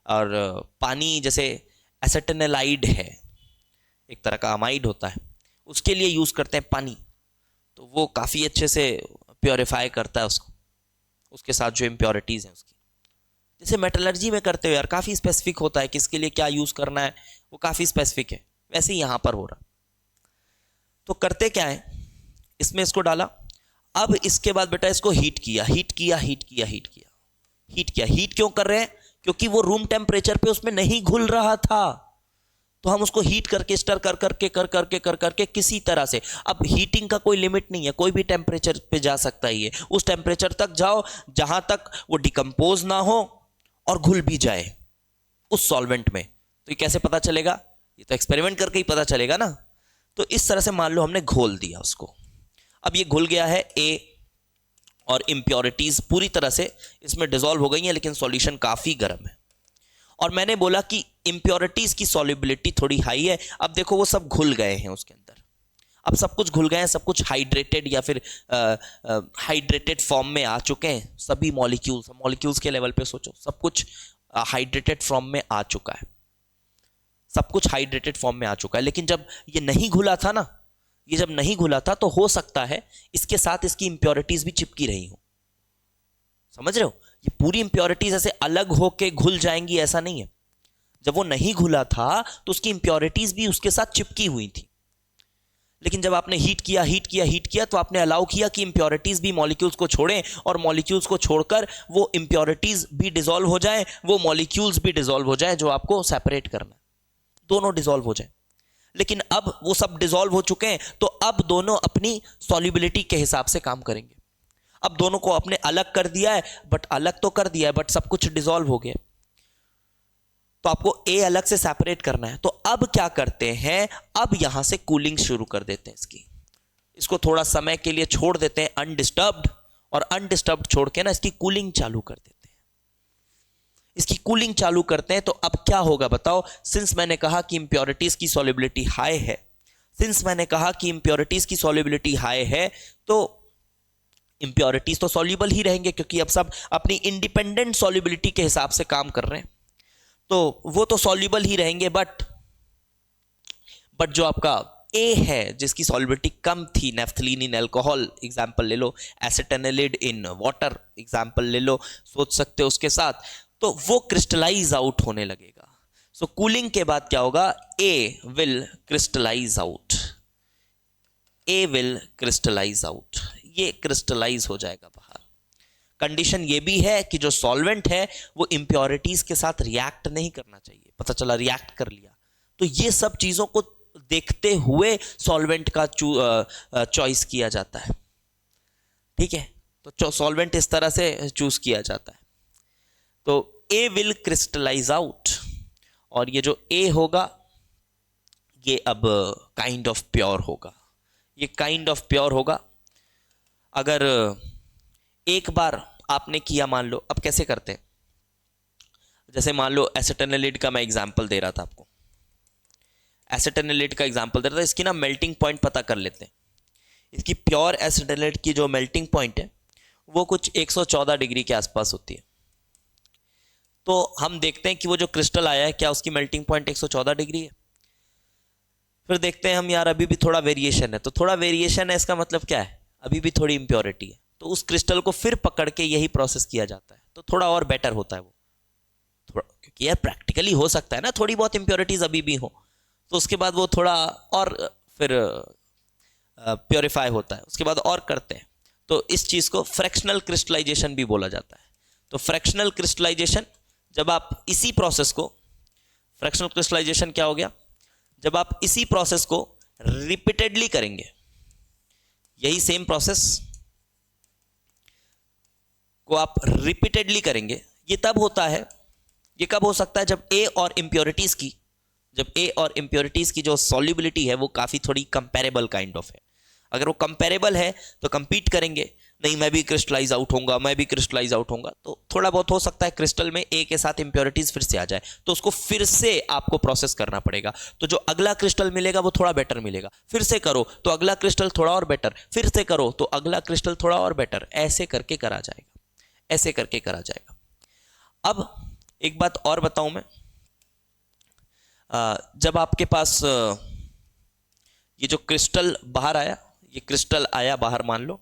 और पानी जैसे एसेटेनालाइड है, एक तरह का अमाइड होता है, उसके लिए यूज करते हैं पानी, तो वो काफी अच्छे से प्योरीफाई करता है उसको, उसके साथ जो इम्प्योरिटीज हैं उसकी। जैसे मेटलर्जी में करते हो यार, काफी स्पेसिफिक होता है किसके लिए क्या यूज करना है, वो काफी स्पेसिफिक है, वैसे ही यहां पर हो रहा। तो करते क्या है, इसमें इसको डाला, अब इसके बाद बेटा इसको हीट किया, हीट क्यों कर रहे हैं, क्योंकि वो रूम टेम्परेचर पे उसमें नहीं घुल रहा था, तो हम उसको हीट करके स्टर कर करके किसी तरह से, अब हीटिंग का कोई लिमिट नहीं है, कोई भी टेम्परेचर पे जा सकता ही है, उस टेम्परेचर तक जाओ जहां तक वो डिकम्पोज ना हो और घुल भी जाए उस सॉल्वेंट में। तो ये कैसे पता चलेगा, ये तो एक्सपेरिमेंट करके ही पता चलेगा ना। तो इस तरह से मान लो हमने घोल दिया उसको, अब ये घुल गया है ए, और इम्प्योरिटीज पूरी तरह से इसमें डिसॉल्व हो गई हैं, लेकिन सॉल्यूशन काफी गर्म है, और मैंने बोला कि इम्प्योरिटीज की सॉल्युबिलिटी थोड़ी हाई है। अब देखो वो सब घुल गए हैं उसके अंदर, अब सब कुछ घुल गए हैं, सब कुछ हाइड्रेटेड या फिर हाइड्रेटेड फॉर्म में आ चुके हैं, सभी मॉलिक्यूल्स के लेवल पे सोचो, सब कुछ हाइड्रेटेड फॉर्म में आ चुका है, सब कुछ हाइड्रेटेड फॉर्म में आ चुका है। लेकिन जब ये नहीं घुला था ना, ये जब नहीं घुला था, तो हो सकता है इसके साथ इसकी इंप्योरिटीज भी चिपकी रही हो, समझ रहे हो, ये पूरी इंप्योरिटीज ऐसे अलग होके घुल जाएंगी ऐसा नहीं है। जब वो नहीं घुला था तो उसकी इंप्योरिटीज भी उसके साथ चिपकी हुई थी, लेकिन जब आपने हीट किया तो आपने अलाउ किया कि इंप्योरिटीज भी मॉलिक्यूल्स को छोड़ें, और मॉलिक्यूल्स को छोड़कर वो इंप्योरिटीज भी डिसॉल्व हो जाएं, वो मॉलिक्यूल्स भी डिसॉल्व हो जाएं जो आपको सेपरेट करना है, दोनों डिसॉल्व हो जाएं। लेकिन अब वो सब डिसॉल्व हो चुके हैं, तो अब दोनों अपनी सॉल्युबिलिटी के हिसाब से काम करेंगे। अब दोनों को आपने अलग कर दिया है, बट सब कुछ डिसॉल्व हो गया। तो आपको ए अलग से सेपरेट करना है। तो अब क्या करते हैं, अब यहां से कूलिंग शुरू कर देते हैं इसको थोड़ा समय के लिए छोड़ देते हैं अनडिस्टर्ब्ड, और अनडिस्टर्ब्ड छोड़ के ना इसकी कूलिंग चालू कर देते हैं। इसकी कूलिंग चालू करते हैं तो अब क्या होगा बताओ। सिंस मैंने कहा कि इंप्योरिटीज की सॉल्युबिलिटी हाई है, तो इंप्योरिटीज तो सॉल्युबल ही रहेंगे, क्योंकि अब सब अपनी इंडिपेंडेंट सॉल्युबिलिटी के हिसाब से काम कर रहे हैं, तो वो तो सॉल्युबल ही रहेंगे। बट जो आपका ए है जिसकी सॉल्युबिलिटी कम थी, नेफ्थलीन इन अल्कोहल एग्जांपल ले लो, एसिटेनिलिड इन वाटर एग्जांपल ले लो, सोच सकते हो उसके साथ, तो वो क्रिस्टलाइज आउट होने लगेगा। सो कूलिंग के बाद क्या होगा, ए विल क्रिस्टलाइज आउट, ये क्रिस्टलाइज हो जाएगा बाहर। कंडीशन ये भी है कि जो सॉल्वेंट है वो इंप्योरिटीज के साथ रिएक्ट नहीं करना चाहिए, पता चला रिएक्ट कर लिया। तो ये सब चीजों को देखते हुए सॉल्वेंट का चॉइस किया जाता है, ठीक है। तो सॉल्वेंट इस तरह से चूज किया जाता है। तो ए विल क्रिस्टलाइज आउट, और ये जो ए होगा ये अब काइंड ऑफ प्योर होगा। अगर एक बार आपने किया, मान लो, अब कैसे करते हैं, जैसे मान लो एसिटेनिलिड का मैं एग्जांपल दे रहा था आपको, इसकी ना मेल्टिंग पॉइंट पता कर लेते हैं। इसकी प्योर एसिटेनिलिड की जो मेल्टिंग पॉइंट है वो कुछ 114 डिग्री के आसपास होती है। तो हम देखते हैं कि वो जो क्रिस्टल आया है क्या उसकी मेल्टिंग पॉइंट 114 डिग्री है। फिर देखते हैं हम, यार अभी भी थोड़ा वेरिएशन है, तो थोड़ा वेरिएशन है इसका मतलब क्या है, अभी भी थोड़ी इंप्योरिटी है। तो उस क्रिस्टल को फिर पकड़ के यही प्रोसेस किया जाता है, तो थोड़ा और बेटर होता है वो थोड़ा, क्योंकि यार प्रैक्टिकली हो सकता है ना थोड़ी बहुत इंप्योरिटीज अभी भी हो, तो उसके बाद वो थोड़ा और फिर प्योरीफाई होता है, उसके बाद और करते हैं। तो इस चीज को फ्रैक्शनल क्रिस्टलाइजेशन भी बोला जाता है। तो फ्रैक्शनल क्रिस्टलाइजेशन, जब आप इसी प्रोसेस को, फ्रैक्शनल क्रिस्टलाइजेशन क्या हो गया, जब आप इसी प्रोसेस को रिपीटेडली करेंगे, यही सेम प्रोसेस को आप रिपीटेडली करेंगे, ये तब होता है, ये कब हो सकता है, जब ए और इंप्योरिटीज की जो सॉल्युबिलिटी है वो काफी थोड़ी कंपेरेबल काइंड ऑफ है। अगर वो कंपेरेबल है तो कंपीट करेंगे, नहीं मैं भी क्रिस्टलाइज आउट होऊंगा, तो थोड़ा बहुत हो सकता है क्रिस्टल में ए के साथ इंप्योरिटीज फिर से आ जाए, तो उसको फिर से आपको प्रोसेस करना पड़ेगा। तो जो अगला क्रिस्टल मिलेगा वो थोड़ा बेटर मिलेगा, फिर से करो तो अगला क्रिस्टल थोड़ा और बेटर, फिर से करो तो अगला क्रिस्टल थोड़ा और बेटर, ऐसे करके करा जाएगा। अब एक बात और बताऊं मैं, जब आपके पास ये जो क्रिस्टल बाहर आया, ये क्रिस्टल आया बाहर मान लो,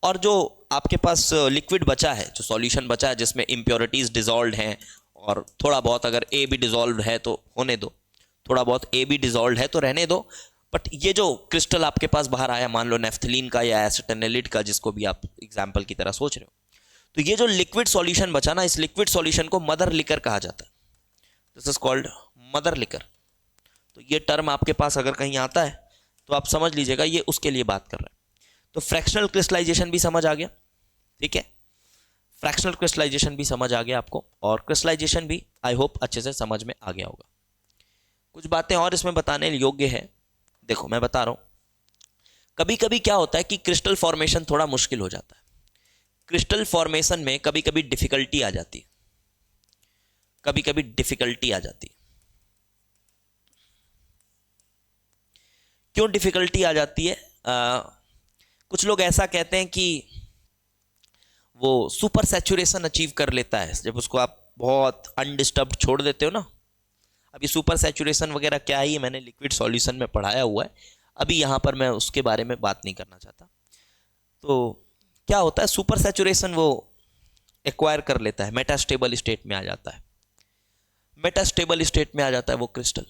और जो आपके पास लिक्विड बचा है, जो सॉल्यूशन बचा है जिसमें इंप्योरिटीज डिसॉल्व्ड हैं, और थोड़ा बहुत अगर ए भी डिसॉल्व्ड है तो होने दो, थोड़ा बहुत ए भी डिसॉल्व्ड है तो रहने दो, बट ये जो क्रिस्टल आपके पास बाहर आया, मान लो नेफ्थलीन का या एसिटेनिलिड का, जिसको भी आप एग्जाम्पल की तरह सोच रहे हो, तो ये जो लिक्विड सॉल्यूशन बचा ना, इस लिक्विड सॉल्यूशन को मदर लिकर कहा जाता है। This is called mother liquor. तो ये टर्म आपके पास अगर कहीं आता है तो आप समझ लीजिएगा ये उसके लिए बात कर रहा है। तो फ्रैक्शनल क्रिस्टलाइजेशन भी समझ आ गया, ठीक है, फ्रैक्शनल क्रिस्टलाइजेशन भी समझ आ गया आपको, और क्रिस्टलाइजेशन भी आई होप अच्छे से समझ में आ गया होगा। कुछ बातें और इसमें बताने योग्य है, देखो मैं बता रहा हूं, कभी कभी क्या होता है कि क्रिस्टल फॉर्मेशन थोड़ा मुश्किल हो जाता है। क्रिस्टल फॉर्मेशन में कभी कभी डिफिकल्टी आ जाती है, क्यों डिफिकल्टी आ जाती है? कुछ लोग ऐसा कहते हैं कि वो सुपर सैचुरेशन अचीव कर लेता है जब उसको आप बहुत अनडिस्टर्ब्ड छोड़ देते हो ना। अभी सुपर सैचुरेशन वगैरह क्या है, मैंने लिक्विड सॉल्यूशन में पढ़ाया हुआ है, अभी यहाँ पर मैं उसके बारे में बात नहीं करना चाहता। तो क्या होता है, सुपर सैचुरेशन वो एक्वायर कर लेता है, मेटास्टेबल स्टेट में आ जाता है, वो क्रिस्टल,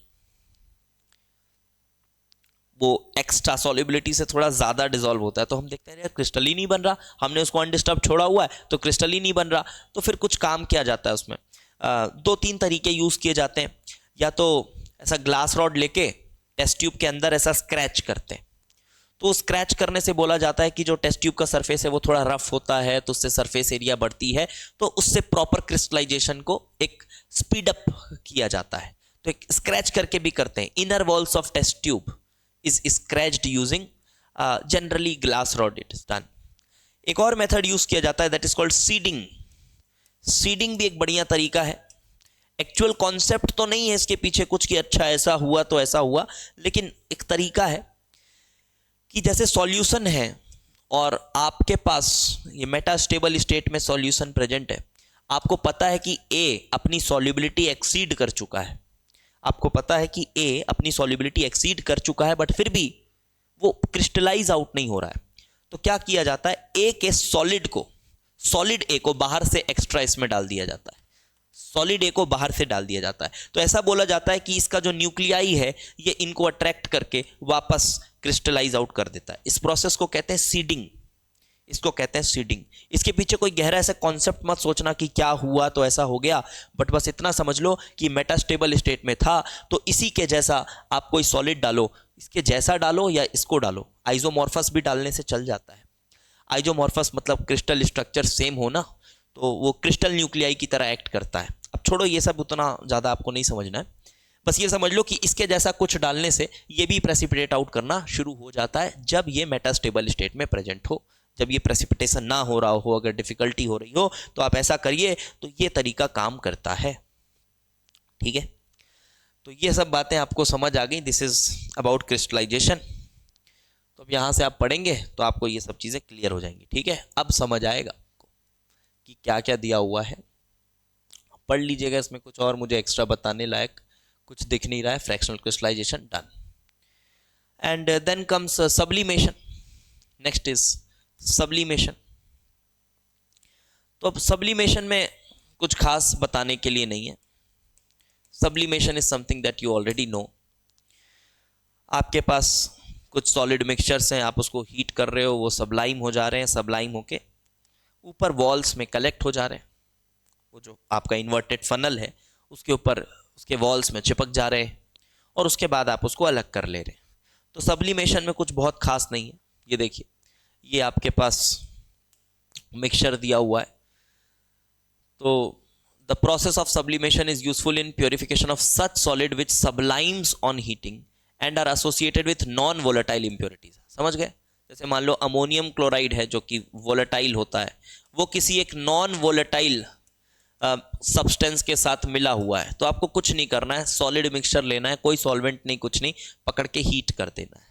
वो एक्स्ट्रा सॉल्युबिलिटी से थोड़ा ज्यादा डिसॉल्व होता है। तो हम देखते हैं यार क्रिस्टल ही नहीं बन रहा, हमने उसको अनडिस्टर्ब छोड़ा हुआ है तो क्रिस्टल ही नहीं बन रहा। तो फिर कुछ काम किया जाता है उसमें, 2-3 तरीके यूज किए जाते हैं। या तो ऐसा ग्लास रॉड लेके टेस्ट ट्यूब के अंदर ऐसा स्क्रैच करते हैं, तो स्क्रैच करने से बोला जाता है कि जो टेस्ट ट्यूब का सरफेस है वो थोड़ा रफ होता है, तो उससे सरफेस एरिया बढ़ती है, तो उससे प्रॉपर क्रिस्टलाइजेशन को एक स्पीड अप किया जाता है। तो एक स्क्रैच करके भी करते हैं। Inner walls of test tube is scratched using generally glass rod, it is done. एक और मेथड यूज किया जाता है that is called seeding. Seeding भी एक बढ़िया तरीका है। एक्चुअल कॉन्सेप्ट तो नहीं है इसके पीछे कुछ कि अच्छा ऐसा हुआ तो ऐसा हुआ, लेकिन एक तरीका है कि जैसे सॉल्यूशन है और आपके पास ये मेटास्टेबल स्टेट में सॉल्यूशन प्रेजेंट है, आपको पता है कि ए अपनी सॉल्युबिलिटी एक्सीड कर चुका है, आपको पता है कि ए अपनी सॉल्युबिलिटी एक्सीड कर चुका है, बट फिर भी वो क्रिस्टलाइज आउट नहीं हो रहा है। तो क्या किया जाता है, ए के सॉलिड ए को बाहर से एक्स्ट्रा इसमें डाल दिया जाता है, सॉलिड ए को बाहर से डाल दिया जाता है। तो ऐसा बोला जाता है कि इसका जो न्यूक्लियाई है ये इनको अट्रैक्ट करके वापस क्रिस्टलाइज आउट कर देता है। इस प्रोसेस को कहते हैं सीडिंग, इसको कहते हैं सीडिंग। इसके पीछे कोई गहरा ऐसा कॉन्सेप्ट मत सोचना कि क्या हुआ तो ऐसा हो गया, बट बस इतना समझ लो कि मेटास्टेबल स्टेट में था तो इसी के जैसा आप कोई सॉलिड डालो, इसके जैसा डालो या इसको डालो, आइसोमॉर्फस भी डालने से चल जाता है। आइसोमॉर्फस मतलब क्रिस्टल स्ट्रक्चर सेम हो ना, तो वो क्रिस्टल न्यूक्लियाई की तरह एक्ट करता है। अब छोड़ो ये सब, उतना ज़्यादा आपको नहीं समझना है, बस ये समझ लो कि इसके जैसा कुछ डालने से ये भी प्रेसिपिटेट आउट करना शुरू हो जाता है जब ये मेटास्टेबल स्टेट में प्रेजेंट हो। जब ये प्रेसिपिटेशन ना हो रहा हो, अगर डिफिकल्टी हो रही हो तो आप ऐसा करिए, तो ये तरीका काम करता है। ठीक है, तो ये सब बातें आपको समझ आ गई। This is about crystallisation. तो अब यहाँ से आप पढ़ेंगे तो आपको ये सब चीज़ें क्लियर हो जाएंगी। ठीक है, अब समझ आएगा कि क्या क्या दिया हुआ है। पढ़ लीजिएगा, इसमें कुछ और मुझे एक्स्ट्रा बताने लायक कुछ दिख नहीं रहा है। Fractional crystallisation done, and then comes sublimation. Next is sublimation. तो अब सब्लिमेशन में कुछ खास बताने के लिए नहीं है। Sublimation is something that you already know. आपके पास कुछ सॉलिड मिक्सचर्स हैं, आप उसको हीट कर रहे हो, वो सब्लाइम हो जा रहे हैं, सब्लाइम होके ऊपर वॉल्स में कलेक्ट हो जा रहे हैं। वो जो आपका इन्वर्टेड फनल है उसके ऊपर, उसके वॉल्स में चिपक जा रहे हैं, और उसके बाद आप उसको अलग कर ले रहे हैं। तो सब्लिमेशन में कुछ बहुत खास नहीं है। ये देखिए, ये आपके पास मिक्सचर दिया हुआ है। तो the process of sublimation is useful in purification of such solid which sublimes on heating and are associated with non volatile impurities. समझ गए? जैसे मान लो अमोनियम क्लोराइड है जो कि वोलेटाइल होता है, वो किसी एक नॉन वोलेटाइल सब्सटेंस के साथ मिला हुआ है, तो आपको कुछ नहीं करना है, सॉलिड मिक्सचर लेना है, कोई सॉल्वेंट नहीं, कुछ नहीं, पकड़ के हीट कर देना है।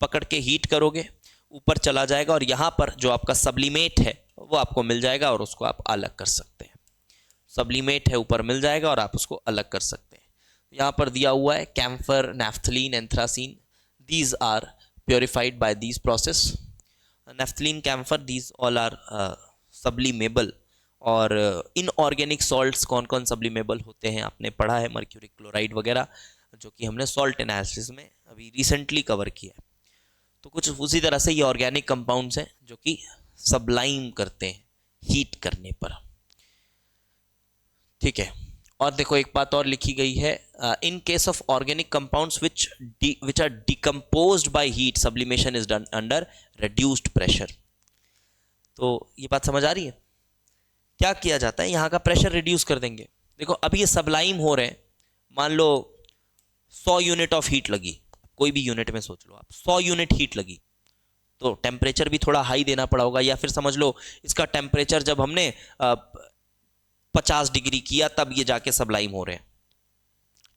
पकड़ के हीट करोगे, ऊपर चला जाएगा, और यहाँ पर जो आपका सब्लिमेट है वो आपको मिल जाएगा, और उसको आप अलग कर सकते हैं। सब्लिमेट है ऊपर मिल जाएगा और आप उसको अलग कर सकते हैं। यहाँ पर दिया हुआ है camphor, naphthalene, anthracene, these are purified by these process. Naphthalene, camphor, these all are sublimable. और इनऑर्गेनिक सॉल्ट्स कौन कौन सब्लिमेबल होते हैं आपने पढ़ा है, मर्क्यूरिक क्लोराइड वगैरह, जो कि हमने सॉल्ट एनालिसिस में अभी रिसेंटली कवर किया है। तो कुछ उसी तरह से ये ऑर्गेनिक कंपाउंड्स हैं जो कि सब्लाइम करते हैं हीट करने पर। ठीक है, और देखो एक बात और लिखी गई है, in case of organic compounds which are decomposed by heat, sublimation is done under reduced pressure. तो ये बात समझ आ रही है? क्या किया जाता है, यहाँ का प्रेशर रिड्यूस कर देंगे। देखो अभी ये सब्लाइम हो रहे हैं, मान लो 100 यूनिट ऑफ हीट लगी, कोई भी यूनिट में सोच लो आप, 100 यूनिट हीट लगी, तो टेम्परेचर भी थोड़ा हाई देना पड़ा होगा, या फिर समझ लो इसका टेम्परेचर जब हमने 50 डिग्री किया तब ये जाके सब्लाइम हो रहे हैं।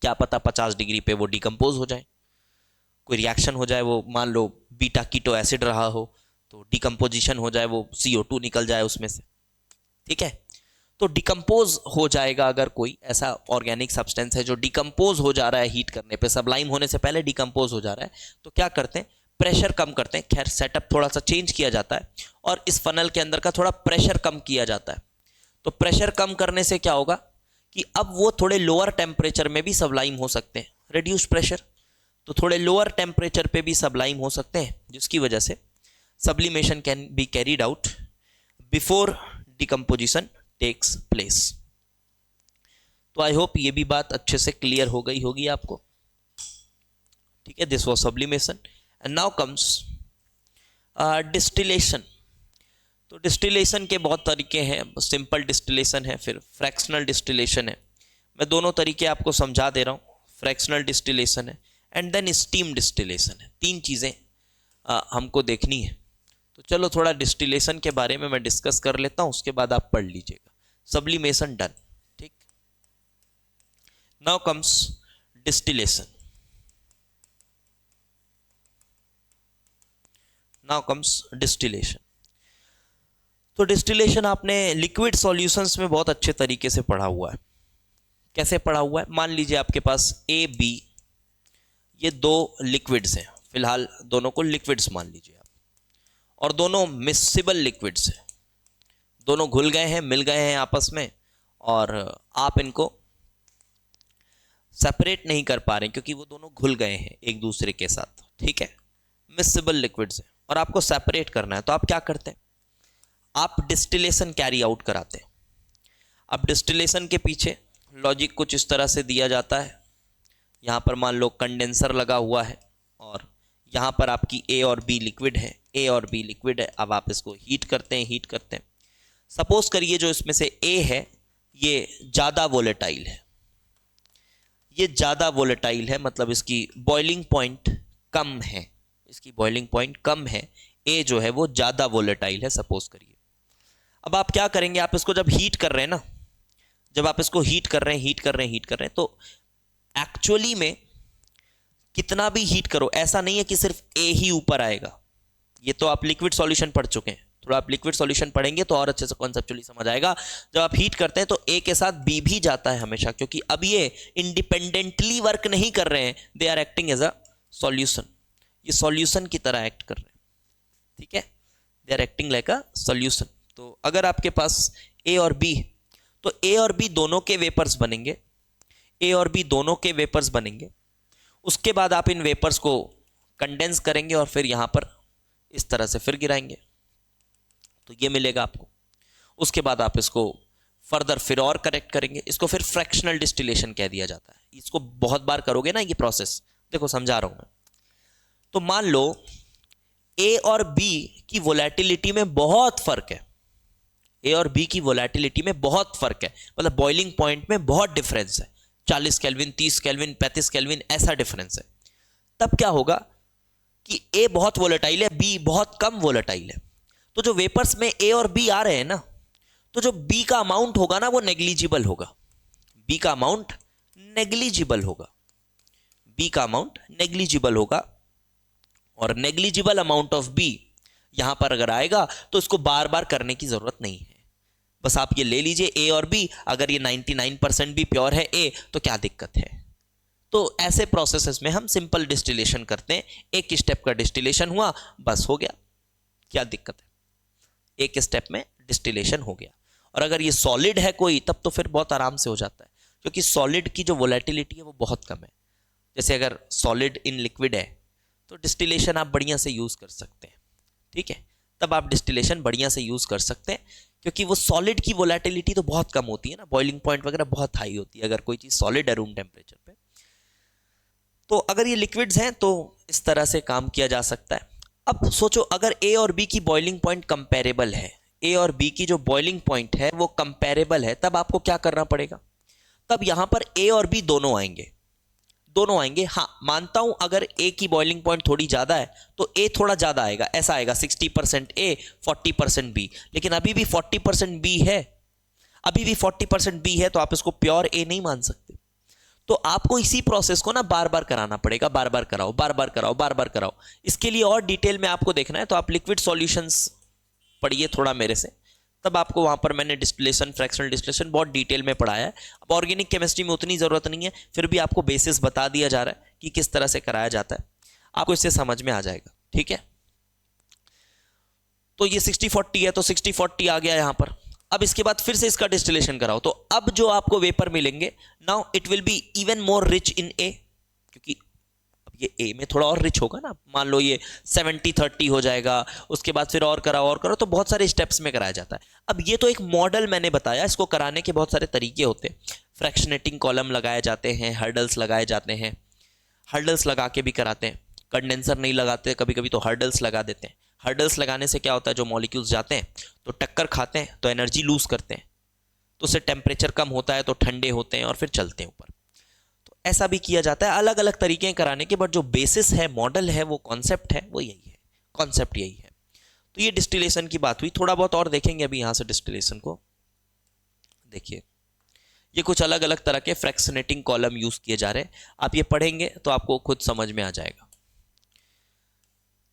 क्या पता 50 डिग्री पे वो डिकम्पोज हो जाए, कोई रिएक्शन हो जाए, वो मान लो बीटा कीटो एसिड रहा हो तो डिकम्पोजिशन हो जाए, वो CO2 निकल जाए उसमें से। ठीक है, तो डिकम्पोज हो जाएगा। अगर कोई ऐसा ऑर्गेनिक सब्सटेंस है जो डिकम्पोज हो जा रहा है हीट करने पे, सब्लाइम होने से पहले डिकम्पोज हो जा रहा है, तो क्या करते हैं, प्रेशर कम करते हैं। खैर सेटअप थोड़ा सा चेंज किया जाता है और इस फनल के अंदर का थोड़ा प्रेशर कम किया जाता है। तो प्रेशर कम करने से क्या होगा कि अब वो थोड़े लोअर टेम्परेचर में भी सब्लाइम हो सकते हैं। रिड्यूस्ड प्रेशर, तो थोड़े लोअर टेम्परेचर पे भी सब्लाइम हो सकते हैं, जिसकी वजह से sublimation can be carried out before decomposition takes place. तो आई होप ये भी बात अच्छे से क्लियर हो गई होगी आपको। ठीक है, this was sublimation and now comes distillation. तो डिस्टिलेशन के बहुत तरीके हैं, सिंपल डिस्टिलेशन है, फिर फ्रैक्शनल डिस्टिलेशन है, मैं दोनों तरीके आपको समझा दे रहा हूँ। फ्रैक्शनल डिस्टिलेशन है एंड देन स्टीम डिस्टिलेशन है। तीन चीज़ें हमको देखनी है। तो चलो थोड़ा डिस्टिलेशन के बारे में मैं डिस्कस कर लेता हूँ, उसके बाद आप पढ़ लीजिएगा। सब्लिमेशन डन, ठीक। Now comes distillation. Now comes distillation. तो डिस्टिलेशन आपने लिक्विड सॉल्यूशंस में बहुत अच्छे तरीके से पढ़ा हुआ है। कैसे पढ़ा हुआ है? मान लीजिए आपके पास ए बी ये दो लिक्विड्स हैं, फिलहाल दोनों को लिक्विड्स मान लीजिए आप, और दोनों मिक्सिबल लिक्विड्स हैं। दोनों घुल गए हैं, मिल गए हैं आपस में, और आप इनको सेपरेट नहीं कर पा रहे हैं क्योंकि वो दोनों घुल गए हैं एक दूसरे के साथ, ठीक है। मिक्सिबल लिक्विड्स हैं और आपको सेपरेट करना है, तो आप क्या करते हैं? आप डिस्टिलेशन कैरी आउट कराते हैं। अब डिस्टिलेशन के पीछे लॉजिक कुछ इस तरह से दिया जाता है। यहाँ पर मान लो कंडेंसर लगा हुआ है और यहाँ पर आपकी ए और बी लिक्विड है, ए और बी लिक्विड है। अब आप इसको हीट करते हैं, हीट करते हैं। सपोज करिए जो इसमें से ए है ये ज़्यादा वोलेटाइल है, ये ज़्यादा वोलेटाइल है, मतलब इसकी बॉइलिंग पॉइंट कम है, इसकी बॉइलिंग पॉइंट कम है। ए जो है वो ज़्यादा वोलेटाइल है, सपोज करिए। अब आप क्या करेंगे? आप इसको जब हीट कर रहे हैं ना, जब आप इसको हीट कर रहे हैं, तो एक्चुअली में कितना भी हीट करो, ऐसा नहीं है कि सिर्फ ए ही ऊपर आएगा। ये तो आप लिक्विड सॉल्यूशन पढ़ चुके हैं, थोड़ा आप लिक्विड सॉल्यूशन पढ़ेंगे तो और अच्छे से कॉन्सेप्चुअली समझ आएगा। जब आप हीट करते हैं तो ए के साथ बी भी जाता है हमेशा, क्योंकि अब ये इंडिपेंडेंटली वर्क नहीं कर रहे हैं, they are acting as a solution. ये सॉल्यूशन की तरह एक्ट कर रहे हैं, ठीक है, they are acting like a solution. तो अगर आपके पास ए और बी, तो ए और बी दोनों के वेपर्स बनेंगे, ए और बी दोनों के वेपर्स बनेंगे। उसके बाद आप इन वेपर्स को कंडेंस करेंगे और फिर यहां पर इस तरह से फिर गिराएंगे, तो ये मिलेगा आपको। उसके बाद आप इसको फर्दर फिर और करेक्ट करेंगे। इसको फिर फ्रैक्शनल डिस्टिलेशन कह दिया जाता है। इसको बहुत बार करोगे ना ये प्रोसेस, देखो समझा रहा हूं मैं। तो मान लो ए और बी की वोलेटिलिटी में बहुत फर्क है, ए और बी की वोलेटिलिटी में बहुत फर्क है, मतलब बॉइलिंग पॉइंट में बहुत डिफरेंस है, 40 केल्विन, 30 केल्विन, 35 केल्विन, ऐसा डिफरेंस है। तब क्या होगा कि ए बहुत वोलेटाइल है, बी बहुत कम वोलेटाइल है। तो जो वेपर्स में ए और बी आ रहे हैं ना, तो जो बी का अमाउंट होगा ना वो नेग्लिजिबल होगा, बी का अमाउंट नेग्लिजिबल होगा, बी का अमाउंट नेग्लिजिबल होगा। और नेग्लिजिबल अमाउंट ऑफ बी यहां पर अगर आएगा तो इसको बार बार करने की जरूरत नहीं है, बस आप ये ले लीजिए ए और बी। अगर ये 99% भी प्योर है ए, तो क्या दिक्कत है? तो ऐसे प्रोसेसेस में हम सिंपल डिस्टिलेशन करते हैं। एक स्टेप का डिस्टिलेशन हुआ, बस हो गया, क्या दिक्कत है? एक स्टेप में डिस्टिलेशन हो गया। और अगर ये सॉलिड है कोई, तब तो फिर बहुत आराम से हो जाता है, क्योंकि सॉलिड की जो वोलेटिलिटी है वो बहुत कम है। जैसे अगर सॉलिड इन लिक्विड है तो डिस्टिलेशन आप बढ़िया से यूज कर सकते हैं, ठीक है। तब आप डिस्टिलेशन बढ़िया से यूज कर सकते हैं, क्योंकि वो सॉलिड की वोलेटिलिटी तो बहुत कम होती है ना, बॉइलिंग पॉइंट वगैरह बहुत हाई होती है अगर कोई चीज सॉलिड है रूम टेम्परेचर पे। तो अगर ये लिक्विड्स हैं तो इस तरह से काम किया जा सकता है। अब सोचो अगर ए और बी की बॉइलिंग पॉइंट कंपेरेबल है, ए और बी की जो बॉइलिंग पॉइंट है वो कंपेरेबल है, तब आपको क्या करना पड़ेगा? तब यहां पर ए और बी दोनों आएंगे, दोनों आएंगे। हाँ, मानता हूं अगर ए की बॉइलिंग पॉइंट थोड़ी ज्यादा है तो ए थोड़ा ज्यादा आएगा, ऐसा आएगा 60% ए 40% बी। लेकिन अभी भी 40% बी है, अभी भी 40% बी है, तो आप इसको प्योर ए नहीं मान सकते। तो आपको इसी प्रोसेस को ना बार बार कराना पड़ेगा, बार बार कराओ, बार बार कराओ, बार बार कराओ। इसके लिए और डिटेल में आपको देखना है तो आप लिक्विड सॉल्यूशंस पढ़िए थोड़ा मेरे से, तब आपको वहां पर मैंने डिस्टिलेशन, फ्रैक्शनल डिस्टिलेशन बहुत डिटेल में पढ़ाया है। अब ऑर्गेनिक केमिस्ट्री में उतनी जरूरत नहीं है, फिर भी आपको बेसिस बता दिया जा रहा है कि किस तरह से कराया जाता है, आपको इससे समझ में आ जाएगा, ठीक है। तो ये 60-40 है, तो 60-40 आ गया यहां पर। अब इसके बाद फिर से इसका डिस्टिलेशन कराओ, तो अब जो आपको वेपर मिलेंगे, now it will be even more rich in a, क्योंकि अब ये ए में थोड़ा और रिच होगा ना। मान लो ये 70-30 हो जाएगा, उसके बाद फिर और कराओ, और करो, तो बहुत सारे स्टेप्स में कराया जाता है। अब ये तो एक मॉडल मैंने बताया, इसको कराने के बहुत सारे तरीके होते हैं। फ्रैक्शनेटिंग कॉलम लगाए जाते हैं, हर्डल्स लगाए जाते हैं, हर्डल्स लगा के भी कराते हैं। कंडेंसर नहीं लगाते कभी कभी तो हर्डल्स लगा देते हैं। हर्डल्स लगाने से क्या होता है, जो मॉलिक्यूल्स जाते हैं तो टक्कर खाते हैं, तो एनर्जी लूज करते हैं, तो उससे टेम्परेचर कम होता है तो ठंडे होते हैं और फिर चलते हैं ऊपर। तो ऐसा भी किया जाता है, अलग अलग तरीके हैं कराने के, बट जो बेसिस है, मॉडल है, वो कॉन्सेप्ट है, वो यही है, कॉन्सेप्ट यही है। तो ये डिस्टिलेशन की बात हुई, थोड़ा बहुत और देखेंगे अभी यहाँ से डिस्टिलेशन को। देखिए ये कुछ अलग अलग तरह के फ्रैक्शनेटिंग कॉलम यूज किए जा रहे हैं, आप ये पढ़ेंगे तो आपको खुद समझ में आ जाएगा।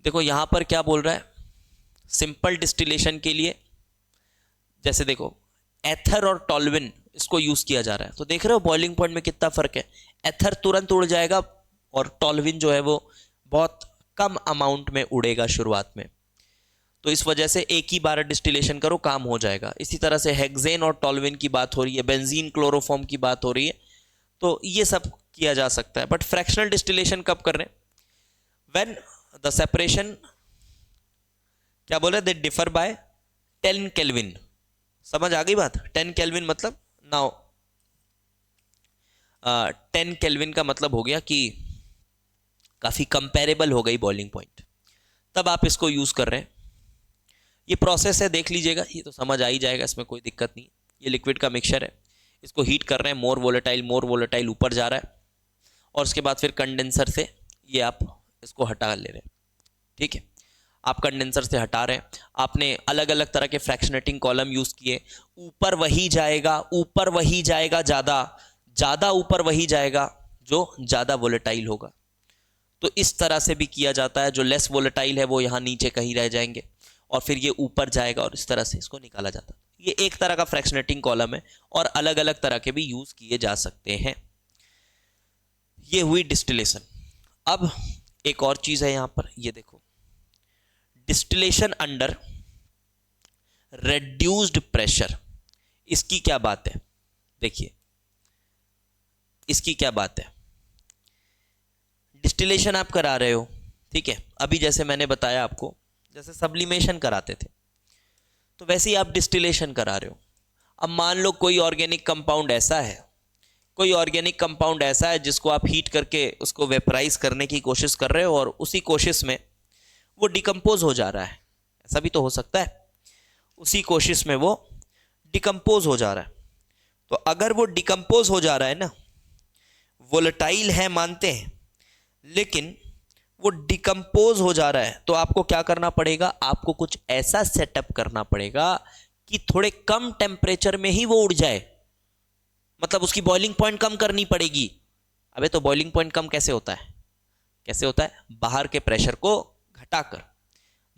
देखो यहां पर क्या बोल रहा है, सिंपल डिस्टिलेशन के लिए जैसे देखो एथर और टॉल्विन इसको यूज किया जा रहा है, तो देख रहे हो बॉइलिंग पॉइंट में कितना फर्क है। एथर तुरंत उड़ जाएगा और टॉल्विन जो है वो बहुत कम अमाउंट में उड़ेगा शुरुआत में, तो इस वजह से एक ही बार डिस्टिलेशन करो काम हो जाएगा। इसी तरह से हेक्सेन और टॉल्विन की बात हो रही है, बेंजीन क्लोरोफॉर्म की बात हो रही है, तो ये सब किया जा सकता है। बट फ्रैक्शनल डिस्टिलेशन कब कर रहे हैं, व्हेन द सेपरेशन, क्या बोल रहे हैं, दे डिफर बाय 10 केल्विन। समझ आ गई बात, 10 केल्विन मतलब नाउ 10 केल्विन का मतलब हो गया कि काफी कंपेरेबल हो गई बॉइलिंग पॉइंट, तब आप इसको यूज कर रहे हैं। ये प्रोसेस है, देख लीजिएगा, ये तो समझ आ ही जाएगा, इसमें कोई दिक्कत नहीं। ये लिक्विड का मिक्सचर है, इसको हीट कर रहे हैं, मोर वोलेटाइल ऊपर जा रहा है, और उसके बाद फिर कंडेंसर से ये आप इसको हटा ले रहे हैं। ठीक है, आप कंडेंसर से हटा रहे हैं, आपने अलग अलग तरह के फ्रैक्शनेटिंग कॉलम यूज किए, ऊपर वही जाएगा, ऊपर वही जाएगा, ज़्यादा ऊपर वही जाएगा जो ज़्यादा वोलेटाइल होगा। तो इस तरह से भी किया जाता है, जो लेस वोलेटाइल है वो यहाँ नीचे कहीं रह जाएंगे और फिर ये ऊपर जाएगा और इस तरह से इसको निकाला जाता है। ये एक तरह का फ्रैक्शनेटिंग कॉलम है और अलग अलग तरह के भी यूज किए जा सकते हैं। ये हुई डिस्टिलेशन। अब एक और चीज है यहां पर, ये देखो, डिस्टिलेशन अंडर रेड्यूस्ड प्रेशर, इसकी क्या बात है, देखिए इसकी क्या बात है। डिस्टिलेशन आप करा रहे हो, ठीक है, अभी जैसे मैंने बताया आपको, जैसे सब्लिमेशन कराते थे तो वैसे ही आप डिस्टिलेशन करा रहे हो। अब मान लो कोई ऑर्गेनिक कंपाउंड ऐसा है, कोई ऑर्गेनिक कंपाउंड ऐसा है जिसको आप हीट करके उसको वेपराइज करने की कोशिश कर रहे हो और उसी कोशिश में वो डिकम्पोज हो जा रहा है, ऐसा भी तो हो सकता है, उसी कोशिश में वो डिकम्पोज हो जा रहा है। तो अगर वो डिकम्पोज हो जा रहा है ना, वोलेटाइल है मानते हैं, लेकिन वो डिकम्पोज हो जा रहा है, तो आपको क्या करना पड़ेगा, आपको कुछ ऐसा सेटअप करना पड़ेगा कि थोड़े कम टेम्परेचर में ही वो उड़ जाए, मतलब उसकी बॉइलिंग पॉइंट कम करनी पड़ेगी। अबे तो बॉइलिंग पॉइंट कम कैसे होता है, कैसे होता है, बाहर के प्रेशर को घटाकर,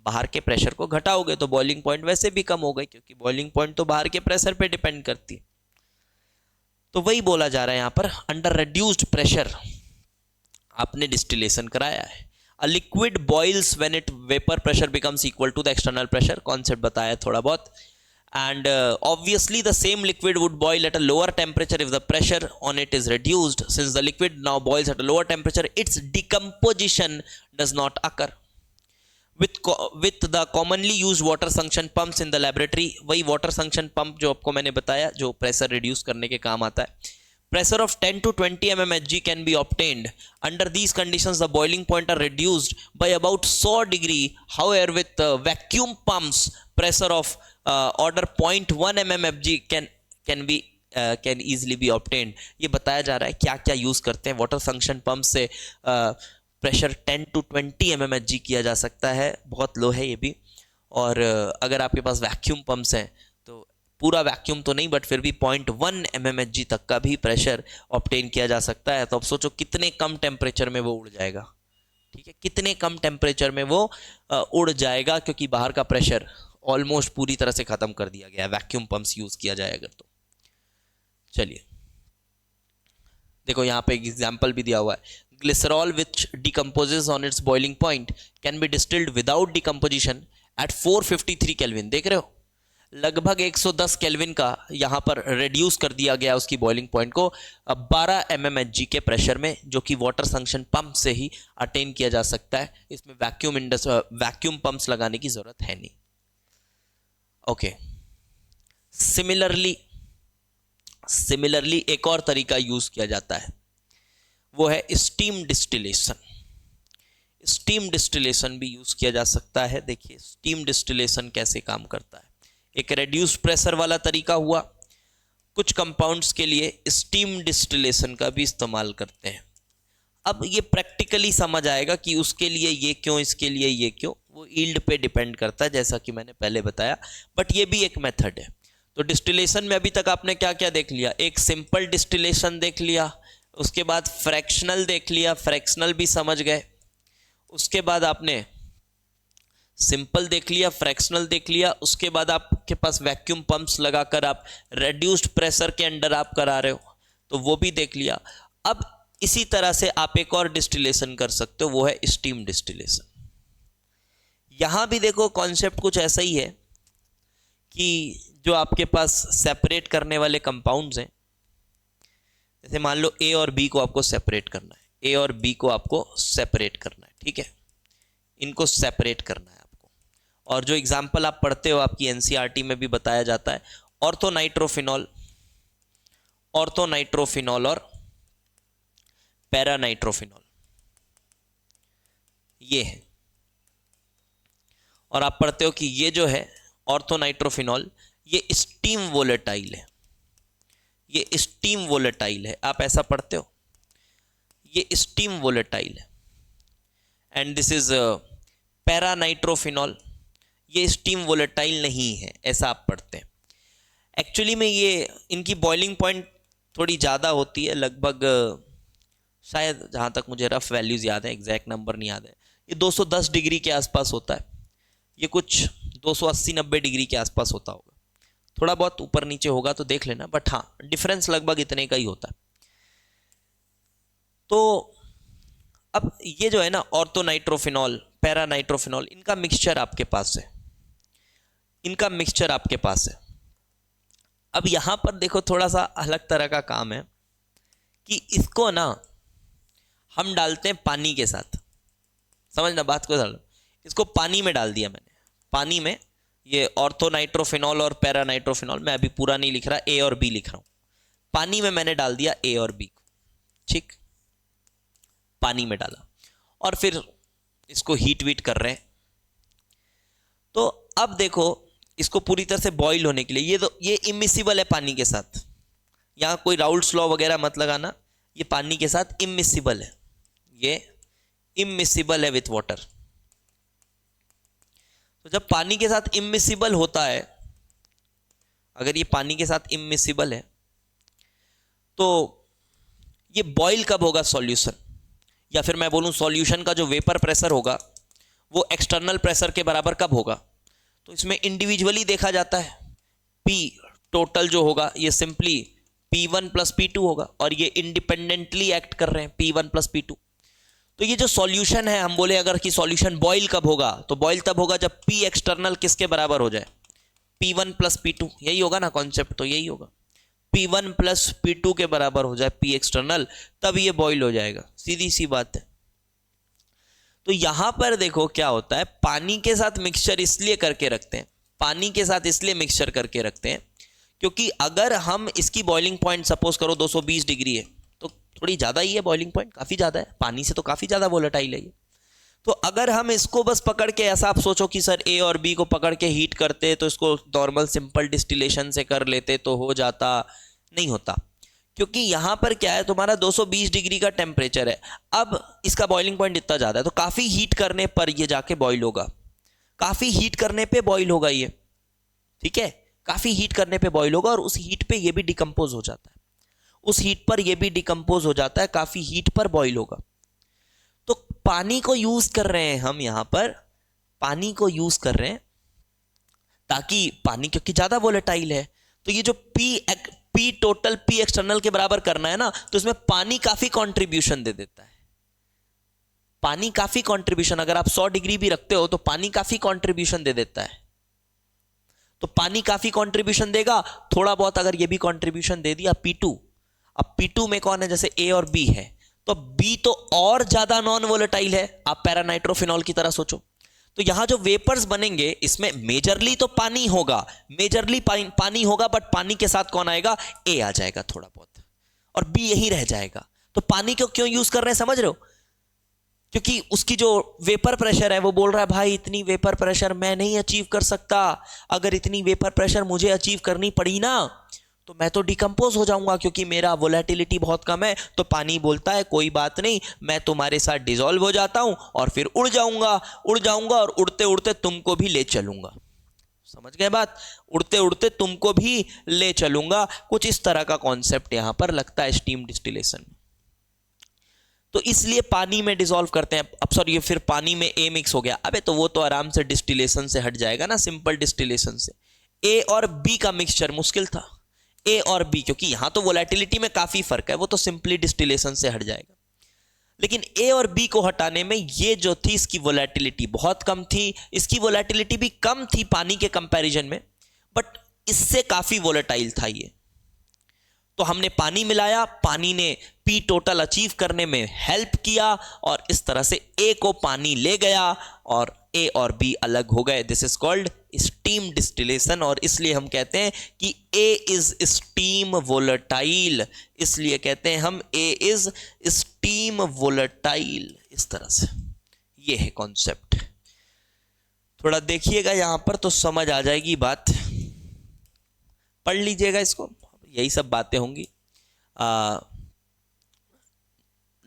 बाहर के प्रेशर को घटाओगे तो बॉइलिंग पॉइंट वैसे भी कम हो गई, क्योंकि बॉइलिंग पॉइंट तो बाहर के प्रेशर पे डिपेंड करती है। तो वही बोला जा रहा है यहां पर, अंडर रेड्यूस्ड प्रेशर आपने डिस्टिलेशन कराया है। A liquid boils when it vapour pressure becomes equal to the external pressure, concept बताया थोड़ा बहुत। And obviously the same liquid would boil at a lower temperature if the pressure on it is reduced. Since the liquid now boils at a lower temperature, its decomposition does not occur. With the commonly used water suction pumps in the laboratory, वही water suction pump जो आपको मैंने बताया, जो pressure reduce करने के काम आता है, pressure of 10 to 20 mmHg can be obtained. Under these conditions, the boiling point are reduced by about 100 degree. However, with vacuum pumps, pressure of order 0.1 mmHg can easily be obtained. ये बताया जा रहा है क्या क्या यूज करते हैं। Water suction pump से प्रेशर 10 to 20 mmHg किया जा सकता है, बहुत लो है ये भी। और अगर आपके पास वैक्यूम पंप्स हैं तो पूरा वैक्यूम तो नहीं, बट फिर भी 0.1 mmHg तक का भी प्रेशर ऑब्टेन किया जा सकता है। तो अब सोचो कितने कम टेम्परेचर में वो उड़ जाएगा, ठीक है, कितने कम टेम्परेचर में वो उड़ जाएगा, क्योंकि बाहर का प्रेशर ऑलमोस्ट पूरी तरह से खत्म कर दिया गया है, वैक्यूम पंप्स यूज किया जाए अगर तो। चलिए देखो यहाँ पे एक एग्जांपल भी दिया हुआ है, glycerol which decomposes on its boiling point can be distilled without decomposition at 453 kelvin. देख रहे हो, लगभग 110 केल्विन का यहाँ पर रिड्यूस कर दिया गया उसकी बॉइलिंग पॉइंट को 12 mmHg के प्रेशर में, जो कि वाटर संक्शन पंप से ही अटेन किया जा सकता है। इसमें वैक्यूम पंप्स लगाने की जरूरत है नहीं। ओके, सिमिलरली एक और तरीका यूज किया जाता है, वो है स्टीम डिस्टिलेशन। स्टीम डिस्टिलेशन भी यूज किया जा सकता है। देखिए स्टीम डिस्टिलेशन कैसे काम करता है। एक रेड्यूस प्रेशर वाला तरीका हुआ, कुछ कंपाउंड्स के लिए स्टीम डिस्टिलेशन का भी इस्तेमाल करते हैं। अब ये प्रैक्टिकली समझ आएगा कि उसके लिए ये क्यों, इसके लिए ये क्यों, वो यील्ड पे डिपेंड करता है, जैसा कि मैंने पहले बताया, बट ये भी एक मेथड है। तो डिस्टिलेशन में अभी तक आपने क्या क्या देख लिया? एक सिंपल डिस्टिलेशन देख लिया, उसके बाद फ्रैक्शनल देख लिया, फ्रैक्शनल भी समझ गए, उसके बाद आपने सिंपल देख लिया, फ्रैक्शनल देख लिया, उसके बाद आपके पास वैक्यूम पंप्स लगाकर आप रेड्यूस्ड प्रेशर के अंडर आप करा रहे हो, तो वो भी देख लिया। अब इसी तरह से आप एक और डिस्टिलेशन कर सकते हो, वो है स्टीम डिस्टिलेशन। यहां भी देखो कॉन्सेप्ट कुछ ऐसा ही है कि जो आपके पास सेपरेट करने वाले कंपाउंड्स हैं, जैसे मान लो ए और बी को आपको सेपरेट करना है, ए और बी को आपको सेपरेट करना है, ठीक है, इनको सेपरेट करना है आपको। और जो एग्जाम्पल आप पढ़ते हो आपकी एनसीईआरटी में भी बताया जाता है, ऑर्थोनाइट्रोफिनॉल, ऑर्थोनाइट्रोफिनॉल और पैरानाइट्रोफिनॉल, ये है। और आप पढ़ते हो कि ये जो है ऑर्थोनाइट्रोफिनॉल, ये स्टीम वोलेटाइल है, ये स्टीम वोलेटाइल है, आप ऐसा पढ़ते हो, ये स्टीम वोलेटाइल है। एंड दिस इज पैरानाइट्रोफिनॉल, ये स्टीम वोलेटाइल नहीं है, ऐसा आप पढ़ते हैं। एक्चुअली में ये इनकी बॉइलिंग पॉइंट थोड़ी ज़्यादा होती है, लगभग शायद जहाँ तक मुझे रफ वैल्यूज़ याद है, एग्जैक्ट नंबर नहीं याद है, ये 210 डिग्री के आसपास होता है, ये कुछ 280-90 डिग्री के आसपास होता होगा, थोड़ा बहुत ऊपर नीचे होगा तो देख लेना, बट हाँ डिफरेंस लगभग इतने का ही होता है। तो अब ये जो है ना ऑर्थोनाइट्रोफिनॉल, पैरानाइट्रोफिनॉल, इनका मिक्सचर आपके पास है, इनका मिक्सचर आपके पास है। अब यहां पर देखो थोड़ा सा अलग तरह का काम है कि इसको ना हम डालते हैं पानी के साथ, समझना बात को, इसको पानी में डाल दिया मैंने, पानी में ये ऑर्थोनाइट्रोफिनॉल और पैरानाइट्रोफिनॉल, मैं अभी पूरा नहीं लिख रहा, ए और बी लिख रहा हूं, पानी में मैंने डाल दिया ए और बी को, ठीक, पानी में डाला और फिर इसको हीट वीट कर रहे हैं। तो अब देखो इसको पूरी तरह से बॉईल होने के लिए, ये इमिसिबल है पानी के साथ, यहां कोई राउल्ट्स लॉ वगैरह मत लगाना, ये पानी के साथ इमिसिबल है, ये इमिसिबल है विथ वाटर। तो जब पानी के साथ इमिसिबल होता है, अगर ये पानी के साथ इमिसिबल है, तो ये बॉईल कब होगा सॉल्यूशन, या फिर मैं बोलूं सॉल्यूशन का जो वेपर प्रेशर होगा वो एक्सटर्नल प्रेशर के बराबर कब होगा? तो इसमें इंडिविजुअली देखा जाता है, P टोटल जो होगा ये सिंपली P1 प्लस P2 होगा, और ये इंडिपेंडेंटली एक्ट कर रहे हैं P1 प्लस P2। तो ये जो सॉल्यूशन है, हम बोले अगर कि सॉल्यूशन बॉईल कब होगा, तो बॉईल तब होगा जब P एक्सटर्नल किसके बराबर हो जाए, P1 प्लस P2, यही होगा ना कॉन्सेप्ट, तो यही होगा, P1 प्लस P2 के बराबर हो जाए P एक्सटर्नल, तब ये बॉईल हो जाएगा, सीधी सी बात है। तो यहां पर देखो क्या होता है, पानी के साथ मिक्सचर इसलिए करके रखते हैं, पानी के साथ इसलिए मिक्सचर करके रखते हैं क्योंकि अगर हम इसकी बॉइलिंग पॉइंट सपोज करो 220 डिग्री है, तो थोड़ी ज़्यादा ही है बॉइलिंग पॉइंट, काफ़ी ज़्यादा है, पानी से तो काफ़ी ज़्यादा वोलेटाइल है ये। तो अगर हम इसको बस पकड़ के, ऐसा आप सोचो कि सर ए और बी को पकड़ के हीट करते तो इसको नॉर्मल सिंपल डिस्टिलेशन से कर लेते तो हो जाता, नहीं होता, क्योंकि यहां पर क्या है, तुम्हारा 220 डिग्री का टेम्परेचर है, अब इसका बॉइलिंग पॉइंट इतना ज़्यादा है, तो काफ़ी हीट करने पर ये जाके बॉईल होगा, काफ़ी हीट करने पे बॉईल होगा ये, ठीक है, काफ़ी हीट करने पे बॉईल होगा, और उस हीट पे ये भी डिकम्पोज हो जाता है, उस हीट पर ये भी डिकम्पोज हो जाता है, काफ़ी हीट पर बॉईल होगा। तो पानी को यूज कर रहे हैं हम यहां पर, पानी को यूज कर रहे हैं ताकि पानी क्योंकि ज्यादा वोलेटाइल है, तो ये जो पी टोटल पी एक्सटर्नल के बराबर करना है ना, तो इसमें पानी काफी कंट्रीब्यूशन दे देता है, पानी काफी कंट्रीब्यूशन, अगर आप 100 डिग्री भी रखते हो तो पानी काफी कंट्रीब्यूशन दे देता है। तो पानी काफी कंट्रीब्यूशन देगा, थोड़ा बहुत अगर ये भी कंट्रीब्यूशन दे दिया P2, अब P2 में कौन है, जैसे A और B है, तो B तो और ज्यादा नॉन वोलेटाइल है, आप पैरानाइट्रोफिनॉल की तरह सोचो। तो यहां जो वेपर्स बनेंगे इसमें मेजरली तो पानी होगा, मेजरली पानी होगा, बट पानी के साथ कौन आएगा, A आ जाएगा थोड़ा बहुत, और B यहीं रह जाएगा। तो पानी को क्यों यूज कर रहे हैं समझ रहे हो, क्योंकि उसकी जो वेपर प्रेशर है वो बोल रहा है भाई इतनी वेपर प्रेशर मैं नहीं अचीव कर सकता, अगर इतनी वेपर प्रेशर मुझे अचीव करनी पड़ी ना तो मैं तो डिकम्पोज हो जाऊंगा, क्योंकि मेरा वोलेटिलिटी बहुत कम है। तो पानी बोलता है कोई बात नहीं, मैं तुम्हारे साथ डिसॉल्व हो जाता हूं और फिर उड़ जाऊंगा और उड़ते उड़ते तुमको भी ले चलूंगा। समझ गए बात? उड़ते उड़ते तुमको भी ले चलूंगा। कुछ इस तरह का कॉन्सेप्ट यहां पर लगता है स्टीम डिस्टिलेशन में। तो इसलिए पानी में डिसॉल्व करते हैं। अब सॉरी, फिर पानी में ए मिक्स हो गया, अबे तो वो तो आराम से डिस्टिलेशन से हट जाएगा ना, सिंपल डिस्टिलेशन से। ए और बी का मिक्सचर मुश्किल था, ए और बी, क्योंकि यहां तो वोलेटिलिटी में काफी फर्क है, वो तो सिंपली डिस्टिलेशन से हट जाएगा। लेकिन ए और बी को हटाने में ये जो थी, इसकी वोलेटिलिटी बहुत कम थी, इसकी वोलेटिलिटी भी कम थी पानी के कंपैरिजन में, बट इससे काफी वोलेटाइल था ये। तो हमने पानी मिलाया, पानी ने पी टोटल अचीव करने में हेल्प किया और इस तरह से ए को पानी ले गया और ए और बी अलग हो गए। This is called steam distillation. और इसलिए हम कहते हैं कि ए इज स्टीम वोलेटाइल, इसलिए कहते हैं हम ए इज स्टीम वोलेटाइल। इस तरह से ये है कॉन्सेप्ट। थोड़ा देखिएगा यहां पर तो समझ आ जाएगी बात, पढ़ लीजिएगा इसको, यही सब बातें होंगी।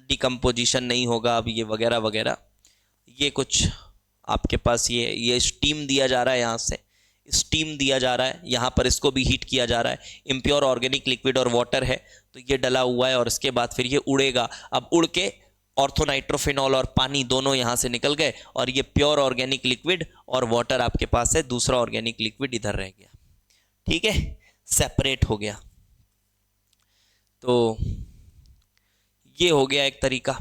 डिकम्पोजिशन नहीं होगा अब, ये वगैरह वगैरह, ये कुछ आपके पास ये स्टीम दिया जा रहा है, यहाँ से स्टीम दिया जा रहा है, यहाँ पर इसको भी हीट किया जा रहा है। इम्प्योर ऑर्गेनिक लिक्विड और वाटर है, तो ये डला हुआ है और इसके बाद फिर ये उड़ेगा। अब उड़ के ऑर्थोनाइट्रोफिनॉल और पानी दोनों यहाँ से निकल गए और ये प्योर ऑर्गेनिक लिक्विड और वाटर आपके पास है, दूसरा ऑर्गेनिक लिक्विड इधर रह गया। ठीक है, सेपरेट हो गया। तो ये हो गया एक तरीका।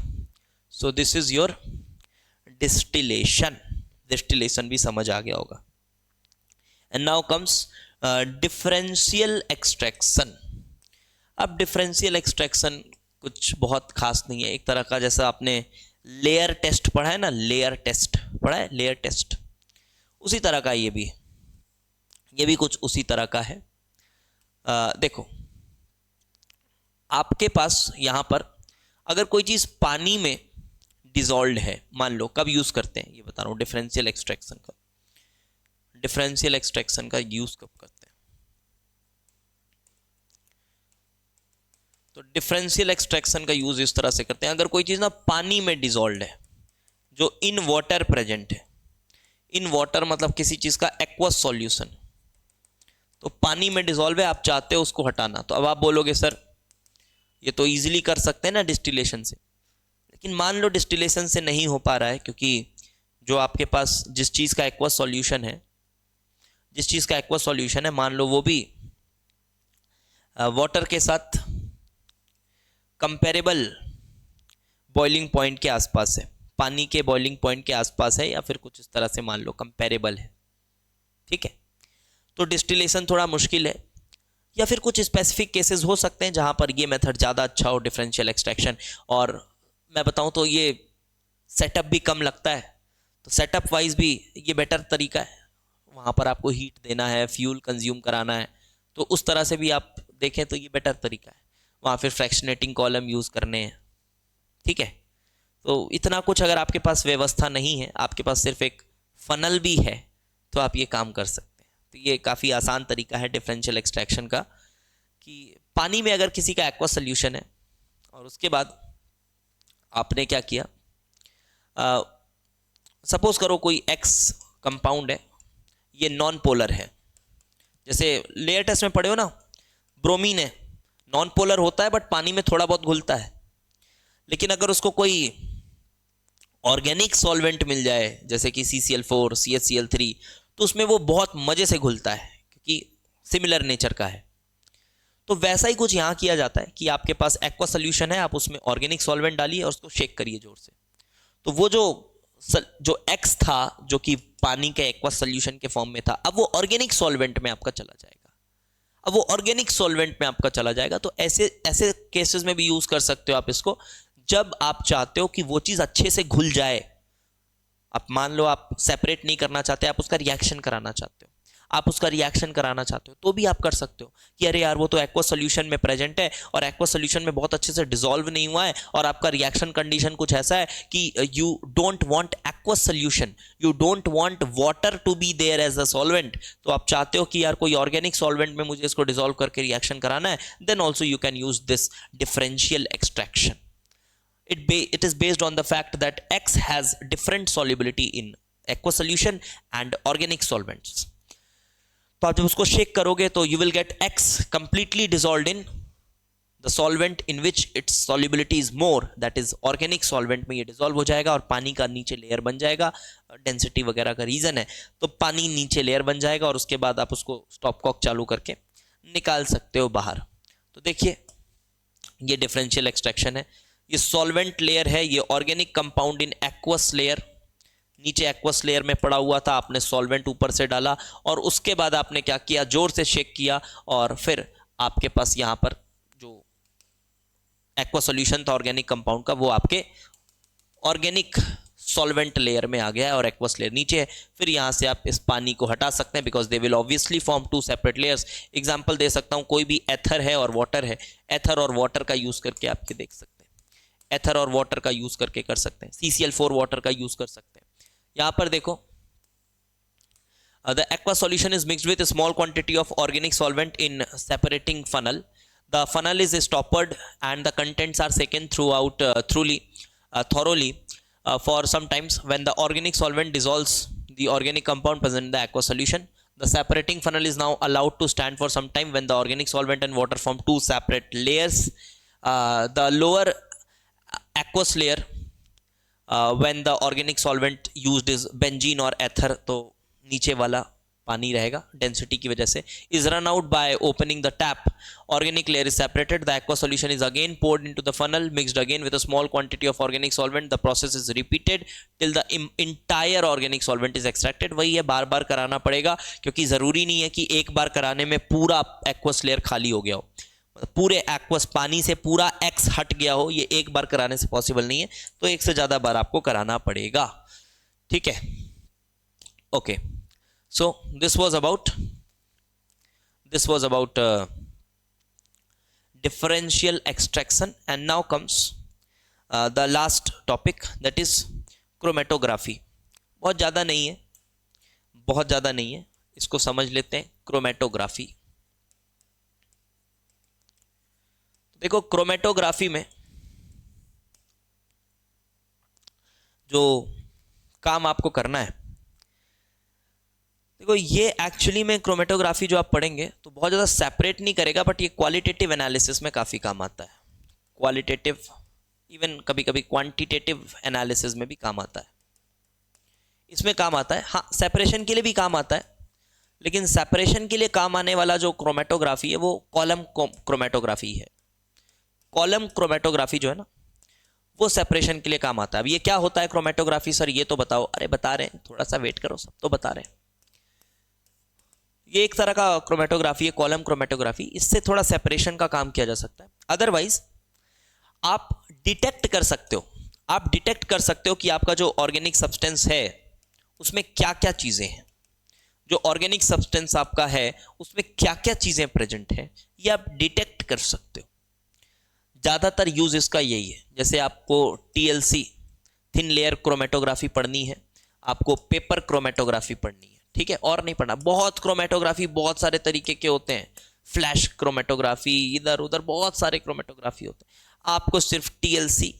So this is your distillation. Distillation भी समझ आ गया होगा। And now comes differential extraction. अब डिफरेंशियल एक्सट्रैक्शन कुछ बहुत खास नहीं है, एक तरह का, जैसा आपने लेयर टेस्ट पढ़ा है ना, लेयर टेस्ट पढ़ा है, लेयर टेस्ट, उसी तरह का ये भी कुछ उसी तरह का है। देखो, आपके पास यहां पर अगर कोई चीज पानी में डिसॉल्व है, मान लो, कब यूज करते हैं ये बता रहा हूं, डिफरेंशियल एक्सट्रैक्शन का। डिफरेंशियल एक्सट्रैक्शन का यूज कब करते हैं? तो डिफरेंशियल एक्सट्रैक्शन का यूज इस तरह से करते हैं, अगर कोई चीज ना पानी में डिसॉल्व है, जो इन वाटर प्रेजेंट है, इन वाटर मतलब किसी चीज का एक्वस सॉल्यूशन, तो पानी में डिसॉल्व है, आप चाहते हो उसको हटाना, तो अब आप बोलोगे सर ये तो इजीली कर सकते हैं ना डिस्टिलेशन से। लेकिन मान लो डिस्टिलेशन से नहीं हो पा रहा है, क्योंकि जो आपके पास जिस चीज़ का एक्वस सॉल्यूशन है, मान लो वो भी वाटर के साथ कंपेरेबल बॉइलिंग पॉइंट के आसपास है, पानी के बॉइलिंग पॉइंट के आसपास है, या फिर कुछ इस तरह से मान लो कंपेरेबल है। ठीक है, तो डिस्टिलेशन थोड़ा मुश्किल है, या फिर कुछ स्पेसिफिक केसेस हो सकते हैं जहां पर ये मेथड ज़्यादा अच्छा हो, डिफरेंशियल एक्सट्रैक्शन। और मैं बताऊं तो ये सेटअप भी कम लगता है, तो सेटअप वाइज भी ये बेटर तरीका है। वहां पर आपको हीट देना है, फ्यूल कंज्यूम कराना है, तो उस तरह से भी आप देखें तो ये बेटर तरीका है। वहाँ फिर फ्रैक्शनेटिंग कॉलम यूज़ करने हैं। ठीक है, तो इतना कुछ अगर आपके पास व्यवस्था नहीं है, आपके पास सिर्फ एक फनल भी है, तो आप ये काम कर सकते हैं। तो ये काफ़ी आसान तरीका है डिफरेंशियल एक्सट्रैक्शन का, कि पानी में अगर किसी का एक्वा सोल्यूशन है और उसके बाद आपने क्या किया, सपोज करो कोई एक्स कंपाउंड है, ये नॉन पोलर है, जैसे लेयर टेस्ट में पढ़े हो ना, ब्रोमीन है, नॉन पोलर होता है बट पानी में थोड़ा बहुत घुलता है। लेकिन अगर उसको कोई ऑर्गेनिक सॉल्वेंट मिल जाए, जैसे कि CCl4, CHCl3, तो उसमें वो बहुत मजे से घुलता है, क्योंकि सिमिलर नेचर का है। तो वैसा ही कुछ यहाँ किया जाता है कि आपके पास एक्वा सोल्यूशन है, आप उसमें ऑर्गेनिक सॉल्वेंट डालिए और उसको शेक करिए जोर से, तो वो जो एक्स था, जो कि पानी के एक्वा सोल्यूशन के फॉर्म में था, अब वो ऑर्गेनिक सॉल्वेंट में आपका चला जाएगा। तो ऐसे केसेस में भी यूज कर सकते हो आप इसको, जब आप चाहते हो कि वो चीज अच्छे से घुल जाए। आप मान लो आप सेपरेट नहीं करना चाहते, आप उसका रिएक्शन कराना चाहते हो, आप उसका रिएक्शन कराना चाहते हो तो भी आप कर सकते हो कि अरे यार वो तो एक्वा सोल्यूशन में प्रेजेंट है और एक्वा सोल्यूशन में बहुत अच्छे से डिसॉल्व नहीं हुआ है और आपका रिएक्शन कंडीशन कुछ ऐसा है कि you don't want aqua solution, you don't want water to be there as a solvent, तो आप चाहते हो कि यार कोई ऑर्गेनिक सॉल्वेंट में मुझे इसको डिसॉल्व करके रिएक्शन कराना है, then also you can use this differential extraction. It is based on the fact that X has different solubility in aqueous solution and organic solvents. तो आप जब उसको शेक करोगे तो you will get X completely dissolved in the solvent in which its solubility is more, that is organic solvent में ये dissolve हो जाएगा और पानी का नीचे लेयर बन जाएगा. डेंसिटी वगैरह का रीजन है तो पानी नीचे लेयर बन जाएगा और उसके बाद आप उसको स्टॉप कॉक चालू करके निकाल सकते हो बाहर. तो देखिए ये डिफरेंशियल एक्सट्रैक्शन है. ये सॉल्वेंट लेयर है, ये organic compound in aqueous layer, नीचे एक्वस लेयर में पड़ा हुआ था, आपने सॉल्वेंट ऊपर से डाला और उसके बाद आपने क्या किया, जोर से शेक किया और फिर आपके पास यहाँ पर जो एक्वा सॉल्यूशन था ऑर्गेनिक कंपाउंड का वो आपके ऑर्गेनिक सॉल्वेंट लेयर में आ गया है और एक्वस लेयर नीचे है. फिर यहाँ से आप इस पानी को हटा सकते हैं because they will obviously form two separate layers. Example दे सकता हूँ, कोई भी एथर है और वाटर है, एथर और वाटर का यूज करके आपके देख सकते हैं, एथर और वाटर का यूज करके कर सकते हैं, CCl4 वाटर का यूज कर सकते हैं. यहां पर देखो the aqua solution is mixed with small quantity of organic solvent in separating funnel. The funnel is stoppered and the contents are shaken thoroughly for some times. When the organic solvent dissolves the organic compound present in the aqueous solution, the separating funnel is now allowed to stand for some time. When the organic solvent and water form two separate layers, the lower aqueous layer when the organic solvent used is benzene or ether, तो नीचे वाला पानी रहेगा density की वजह से, is run out by opening the tap. Organic layer is separated, the aqua solution is again poured into the funnel, mixed again with a small quantity of organic solvent. The process is repeated till the entire organic solvent is extracted. वही है, बार बार कराना पड़ेगा क्योंकि ज़रूरी नहीं है कि एक बार कराने में पूरा एक्वस लेयर खाली हो गया हो, पूरे एक्वस पानी से पूरा एक्स हट गया हो, ये एक बार कराने से पॉसिबल नहीं है, तो एक से ज़्यादा बार आपको कराना पड़ेगा. ठीक है, okay. So this was about differential extraction, and now comes the last topic, that is chromatography. बहुत ज़्यादा नहीं है, इसको समझ लेते हैं. क्रोमेटोग्राफी, देखो क्रोमेटोग्राफी में जो काम आपको करना है, देखो ये एक्चुअली में क्रोमेटोग्राफी जो आप पढ़ेंगे तो बहुत ज़्यादा सेपरेट नहीं करेगा, बट ये क्वालिटेटिव एनालिसिस में काफ़ी काम आता है. क्वालिटेटिव, इवन कभी कभी क्वांटिटेटिव एनालिसिस में भी काम आता है, इसमें काम आता है. हाँ, सेपरेशन के लिए भी काम आता है, लेकिन सेपरेशन के लिए काम आने वाला जो क्रोमेटोग्राफी है वो कॉलम क्रोमेटोग्राफी है. कॉलम क्रोमेटोग्राफी जो है ना वो सेपरेशन के लिए काम आता है. अब ये क्या होता है क्रोमेटोग्राफी सर, ये तो बताओ. अरे बता रहे हैं, थोड़ा सा वेट करो, सब तो बता रहे हैं. ये एक तरह का क्रोमेटोग्राफी है, कॉलम क्रोमेटोग्राफी. इससे थोड़ा सेपरेशन का काम किया जा सकता है. अदरवाइज आप डिटेक्ट कर सकते हो, कि आपका जो ऑर्गेनिक सब्सटेंस है उसमें क्या क्या चीजें हैं, जो ऑर्गेनिक सब्सटेंस आपका है उसमें क्या क्या चीजें प्रेजेंट है, ये आप डिटेक्ट कर सकते हो. ज्यादातर यूज इसका यही है. जैसे आपको TLC थिन लेयर क्रोमेटोग्राफी पढ़नी है, आपको पेपर क्रोमेटोग्राफी पढ़नी है, ठीक है, और नहीं पढ़ना. बहुत क्रोमेटोग्राफी बहुत सारे तरीके के होते हैं, फ्लैश क्रोमेटोग्राफी, इधर उधर बहुत सारे क्रोमेटोग्राफी होते हैं. आपको सिर्फ TLC,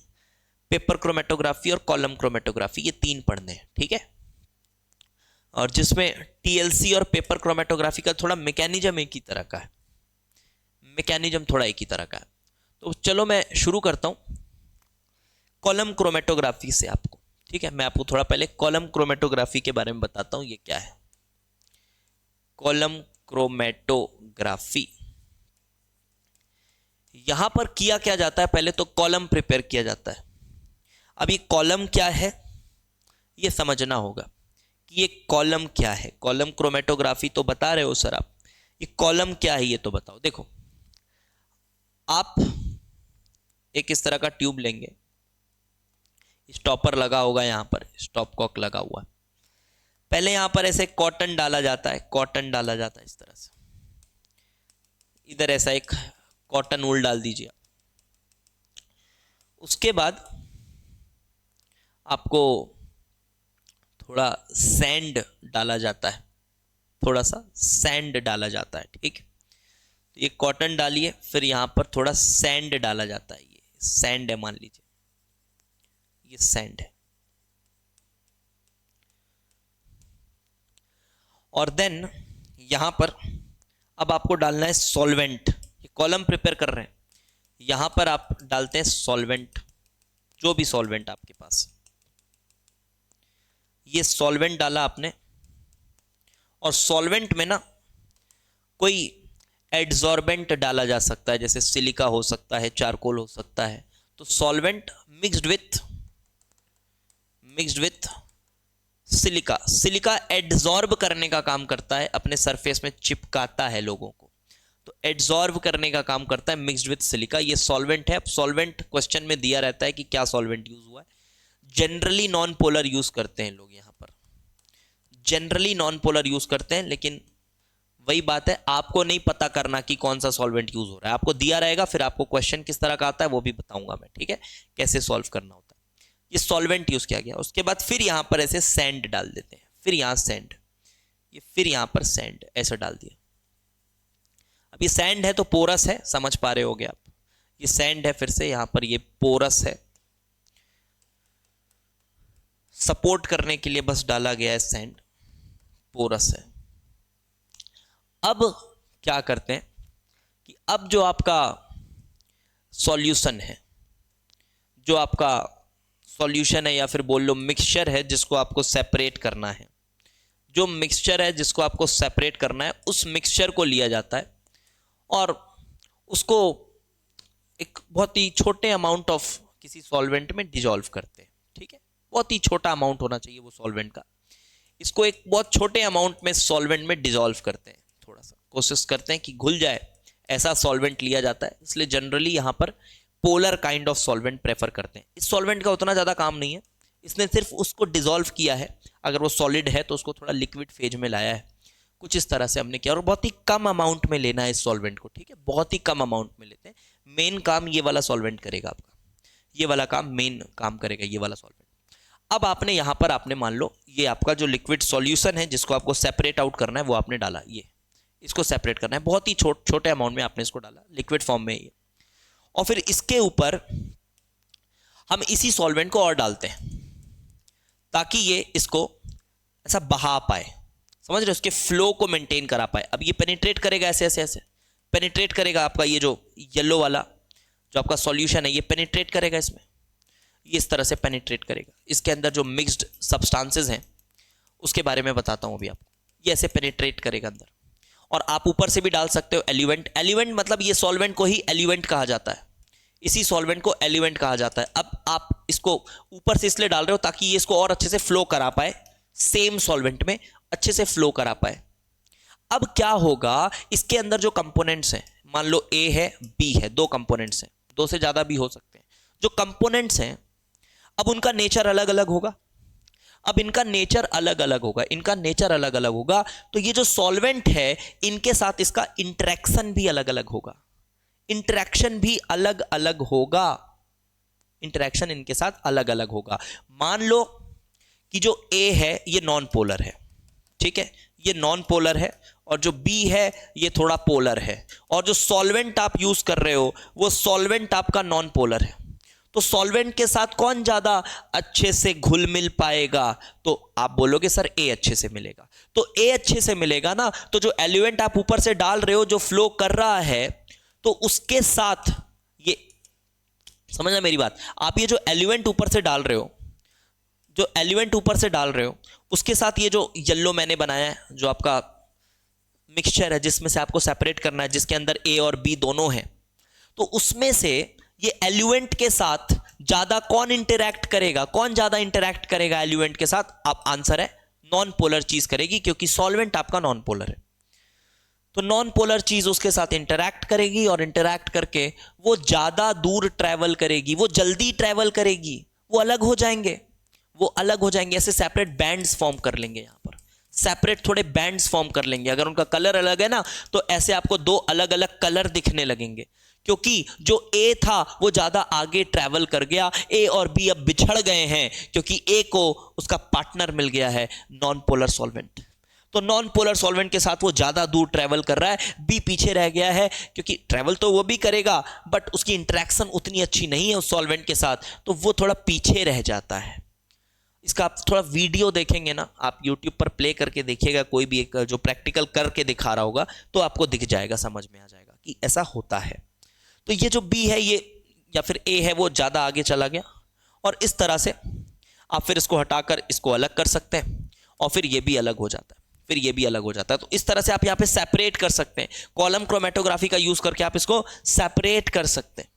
पेपर क्रोमेटोग्राफी और कॉलम क्रोमेटोग्राफी, ये तीन पढ़ने हैं, ठीक है. और जिसमें TLC और पेपर क्रोमेटोग्राफी का थोड़ा मैकेनिज्म एक ही तरह का है, तो चलो मैं शुरू करता हूं कॉलम क्रोमेटोग्राफी से आपको. ठीक है, मैं आपको थोड़ा पहले कॉलम क्रोमेटोग्राफी के बारे में बताता हूं, ये क्या है. कॉलम क्रोमेटोग्राफी, यहां पर किया क्या जाता है, पहले तो कॉलम प्रिपेयर किया जाता है. अब ये कॉलम क्या है ये समझना होगा कि ये कॉलम क्या है. कॉलम क्रोमेटोग्राफी तो बता रहे हो सर आप, ये कॉलम क्या है ये तो बताओ. देखो आप एक इस तरह का ट्यूब लेंगे, स्टॉपर लगा होगा, यहां पर स्टॉप कॉक लगा हुआ, पहले यहां पर ऐसे कॉटन डाला जाता है, कॉटन डाला जाता है इस तरह से, इधर ऐसा एक कॉटन वूल डाल दीजिए। उसके बाद आपको थोड़ा सैंड डाला जाता है, थोड़ा सा सैंड डाला जाता है, ठीक। तो ये कॉटन डालिए, फिर यहां पर थोड़ा सैंड डाला जाता है, ये सैंड है, मान लीजिए ये सैंड है। और देन यहां पर अब आपको डालना है सॉल्वेंट। ये कॉलम प्रिपेयर कर रहे हैं, यहां पर आप डालते हैं सॉल्वेंट, जो भी सॉल्वेंट आपके पास। ये सॉल्वेंट डाला आपने, और सॉल्वेंट में ना कोई एडजॉर्बेंट डाला जा सकता है, जैसे सिलिका हो सकता है, चारकोल हो सकता है। तो solvent mixed with silica, silica adsorb करने का काम करता है, अपने सरफेस में चिपकाता है लोगों को, तो एडजॉर्ब करने का काम करता है मिक्स्ड विथ सिलिका। ये सॉल्वेंट है। अब सॉल्वेंट क्वेश्चन में दिया रहता है कि क्या सॉल्वेंट यूज हुआ है। जनरली नॉन पोलर यूज करते हैं लोग, यहां पर जनरली नॉन पोलर यूज करते हैं, लेकिन वही बात है, आपको नहीं पता करना कि कौन सा सॉल्वेंट यूज हो रहा है। आपको दिया रहेगा, फिर आपको क्वेश्चन किस तरह का आता है वो भी बताऊंगा मैं, ठीक है, कैसे सॉल्व करना होता है। ये सॉल्वेंट यूज किया गया। उसके बाद फिर यहां पर ऐसे सैंड डाल देते हैं, फिर यहां सैंड, ये फिर यहां पर सैंड ऐसे डाल दिया। अब ये सैंड है तो पोरस है, समझ पा रहे होगे आप, ये सैंड है, फिर से यहां पर ये पोरस है, सपोर्ट करने के लिए बस डाला गया है सैंड, पोरस है। अब क्या करते हैं कि अब जो आपका सॉल्यूशन है, जो आपका सॉल्यूशन है या फिर बोल लो मिक्सचर है, जिसको आपको सेपरेट करना है, जो मिक्सचर है जिसको आपको सेपरेट करना है, उस मिक्सचर को लिया जाता है और उसको एक बहुत ही छोटे अमाउंट ऑफ किसी सॉल्वेंट में डिजॉल्व करते हैं, ठीक है। बहुत ही छोटा अमाउंट होना चाहिए वो सॉल्वेंट का। इसको एक बहुत छोटे अमाउंट में सॉल्वेंट में डिजॉल्व करते हैं, थोड़ा सा कोशिश करते हैं कि घुल जाए, ऐसा सॉल्वेंट लिया जाता है। इसलिए जनरली यहां पर polar kind of solvent prefer करते हैं। इस सॉल्वेंट का उतना ज़्यादा काम नहीं है, इसने सिर्फ उसको डिजॉल्व किया है। अगर वो सॉलिड है तो उसको थोड़ा लिक्विड फेज में लाया है, कुछ इस तरह से हमने किया। और बहुत ही कम अमाउंट में लेना है इस सॉल्वेंट को, ठीक है, बहुत ही कम अमाउंट में लेते हैं। मेन काम ये वाला सॉल्वेंट करेगा आपका, ये वाला काम मेन काम करेगा ये वाला सॉल्वेंट। अब आपने यहां पर आपने मान लो ये आपका जो लिक्विड सॉल्यूशन है जिसको आपको सेपरेट आउट करना है वो आपने डाला, ये इसको सेपरेट करना है, बहुत ही छोटे अमाउंट में आपने इसको डाला लिक्विड फॉर्म में ये। और फिर इसके ऊपर हम इसी सॉल्वेंट को और डालते हैं ताकि ये इसको ऐसा बहा पाए, समझ रहे हो, उसके फ्लो को मेंटेन करा पाए। अब ये पेनिट्रेट करेगा, ऐसे ऐसे ऐसे पेनिट्रेट करेगा आपका ये जो येलो वाला जो आपका सॉल्यूशन है, ये पेनिट्रेट करेगा इसमें, ये इस तरह से पेनिट्रेट करेगा। इसके अंदर जो मिक्स्ड सब्सटेंसेस हैं उसके बारे में बताता हूं अभी आपको। ये ऐसे पेनिट्रेट करेगा अंदर। और आप ऊपर से भी डाल सकते हो एलिवेंट। एलिवेंट मतलब ये सॉल्वेंट को ही एलिवेंट कहा जाता है, इसी सॉल्वेंट को एलिवेंट कहा जाता है। अब आप इसको ऊपर से इसलिए डाल रहे हो ताकि ये इसको और अच्छे से फ्लो करा पाए, सेम सॉल्वेंट में अच्छे से फ्लो करा पाए। अब क्या होगा, इसके अंदर जो कंपोनेंट्स हैं, मान लो ए है बी है, दो कंपोनेंट्स हैं, दो से ज्यादा भी हो सकते हैं। जो कंपोनेंट्स हैं अब उनका नेचर अलग अलग होगा। अब इनका नेचर अलग अलग होगा, इनका नेचर अलग अलग होगा, तो ये जो सॉल्वेंट है इनके साथ इसका इंटरेक्शन भी अलग अलग होगा, इंटरेक्शन भी अलग अलग होगा, इंटरेक्शन इनके साथ अलग अलग होगा। मान लो कि जो ए है ये नॉन पोलर है, ठीक है, ये नॉन पोलर है, और जो बी है ये थोड़ा पोलर है, और जो सॉल्वेंट आप यूज कर रहे हो वो सॉल्वेंट आपका नॉन पोलर है। तो सॉल्वेंट के साथ कौन ज्यादा अच्छे से घुल मिल पाएगा, तो आप बोलोगे सर ए अच्छे से मिलेगा। तो ए अच्छे से मिलेगा ना, तो जो एलिमेंट आप ऊपर से डाल रहे हो जो फ्लो कर रहा है, तो उसके साथ ये, समझना मेरी बात, आप ये जो एलिमेंट ऊपर से डाल रहे हो, जो एलिमेंट ऊपर से डाल रहे हो उसके साथ ये जो येलो मैंने बनाया है, जो आपका मिक्सचर है जिसमें से आपको सेपरेट करना है, जिसके अंदर ए और बी दोनों हैं, तो उसमें से ये एलिमेंट के साथ ज्यादा कौन इंटरैक्ट करेगा, कौन ज्यादा इंटरैक्ट करेगा एलिमेंट के साथ? आप आंसर है नॉन पोलर चीज करेगी, क्योंकि सॉल्वेंट आपका नॉन पोलर है। तो नॉन पोलर चीज उसके साथ इंटरैक्ट करेगी, और इंटरैक्ट करके वो ज्यादा दूर ट्रैवल करेगी, वो जल्दी ट्रैवल करेगी, वो अलग हो जाएंगे, वो अलग हो जाएंगे, ऐसे सेपरेट बैंड्स फॉर्म कर लेंगे यहां पर। सेपरेट थोड़े बैंड्स फॉर्म कर लेंगे। अगर उनका कलर अलग है ना तो ऐसे आपको दो अलग अलग कलर दिखने लगेंगे, क्योंकि जो ए था वो ज्यादा आगे ट्रैवल कर गया, ए और बी अब बिछड़ गए हैं क्योंकि ए को उसका पार्टनर मिल गया है नॉन पोलर सॉल्वेंट। तो नॉन पोलर सॉल्वेंट के साथ वो ज्यादा दूर ट्रैवल कर रहा है, बी पीछे रह गया है क्योंकि ट्रैवल तो वो भी करेगा बट उसकी इंटरेक्शन उतनी अच्छी नहीं है उस सॉल्वेंट के साथ, तो वो थोड़ा पीछे रह जाता है। इसका आप थोड़ा वीडियो देखेंगे ना, आप YouTube पर प्ले करके देखिएगा, कोई भी एक जो प्रैक्टिकल करके दिखा रहा होगा तो आपको दिख जाएगा, समझ में आ जाएगा कि ऐसा होता है। तो ये जो B है ये या फिर A है वो ज़्यादा आगे चला गया, और इस तरह से आप फिर इसको हटाकर इसको अलग कर सकते हैं, और फिर ये भी अलग हो जाता है, फिर ये भी अलग हो जाता है। तो इस तरह से आप यहाँ पे सेपरेट कर सकते हैं, कॉलम क्रोमेटोग्राफी का यूज करके आप इसको सेपरेट कर सकते हैं।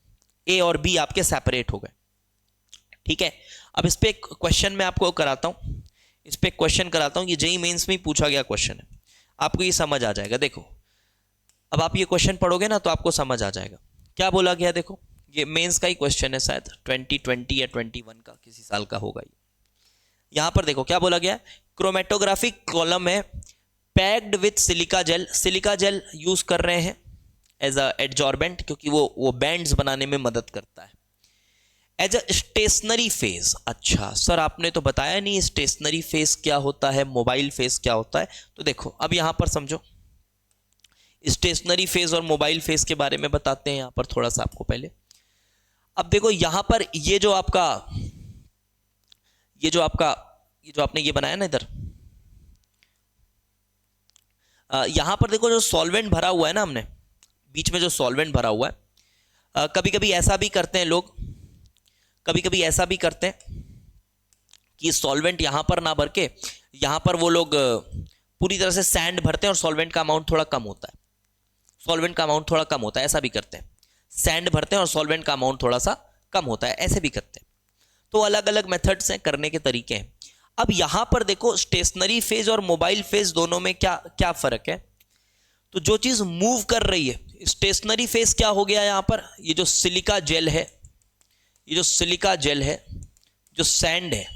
A और B आपके सेपरेट हो गए, ठीक है। अब इस पे एक क्वेश्चन मैं आपको कराता हूं, इस पे एक क्वेश्चन कराता हूं, ये जेईई मेंस में ही पूछा गया क्वेश्चन है, आपको ये समझ आ जाएगा। देखो अब आप ये क्वेश्चन पढ़ोगे ना तो आपको समझ आ जाएगा क्या बोला गया। देखो ये मेंस का ही क्वेश्चन है, शायद 2020 या 21 का किसी साल का होगा ये। यहां पर देखो क्या बोला गया, क्रोमेटोग्राफिक कॉलम है packed with silica gel, silica gel use कर रहे हैं एज अ एडजॉर्बेंट क्योंकि वो बैंड्स बनाने में मदद करता है। एज अ स्टेशनरी फेज, अच्छा सर आपने तो बताया नहीं स्टेशनरी फेज क्या होता है, मोबाइल फेज क्या होता है। तो देखो अब यहां पर समझो, स्टेशनरी फेज और मोबाइल फेज के बारे में बताते हैं यहां पर थोड़ा सा आपको पहले। अब देखो यहां पर ये जो आपने ये बनाया ना इधर, यहां पर देखो जो सॉल्वेंट भरा हुआ है ना, हमने बीच में जो सॉल्वेंट भरा हुआ है, कभी कभी ऐसा भी करते हैं लोग, कभी कभी ऐसा भी करते हैं कि सॉल्वेंट यहां पर ना भर के यहां पर वो लोग पूरी तरह से सैंड भरते हैं और सॉल्वेंट का अमाउंट थोड़ा कम होता है, सॉल्वेंट का अमाउंट थोड़ा कम होता है, ऐसा भी करते हैं। सैंड भरते हैं और सॉल्वेंट का अमाउंट थोड़ा सा कम होता है, ऐसे भी करते हैं। तो अलग अलग मेथड्स हैं, करने के तरीके हैं। अब यहां पर देखो स्टेशनरी फेज और मोबाइल फेज दोनों में क्या क्या फर्क है। तो जो चीज मूव कर रही है, स्टेशनरी फेज क्या हो गया यहां पर, ये जो सिलिका जेल है, ये जो सिलिका जेल है, जो सैंड है,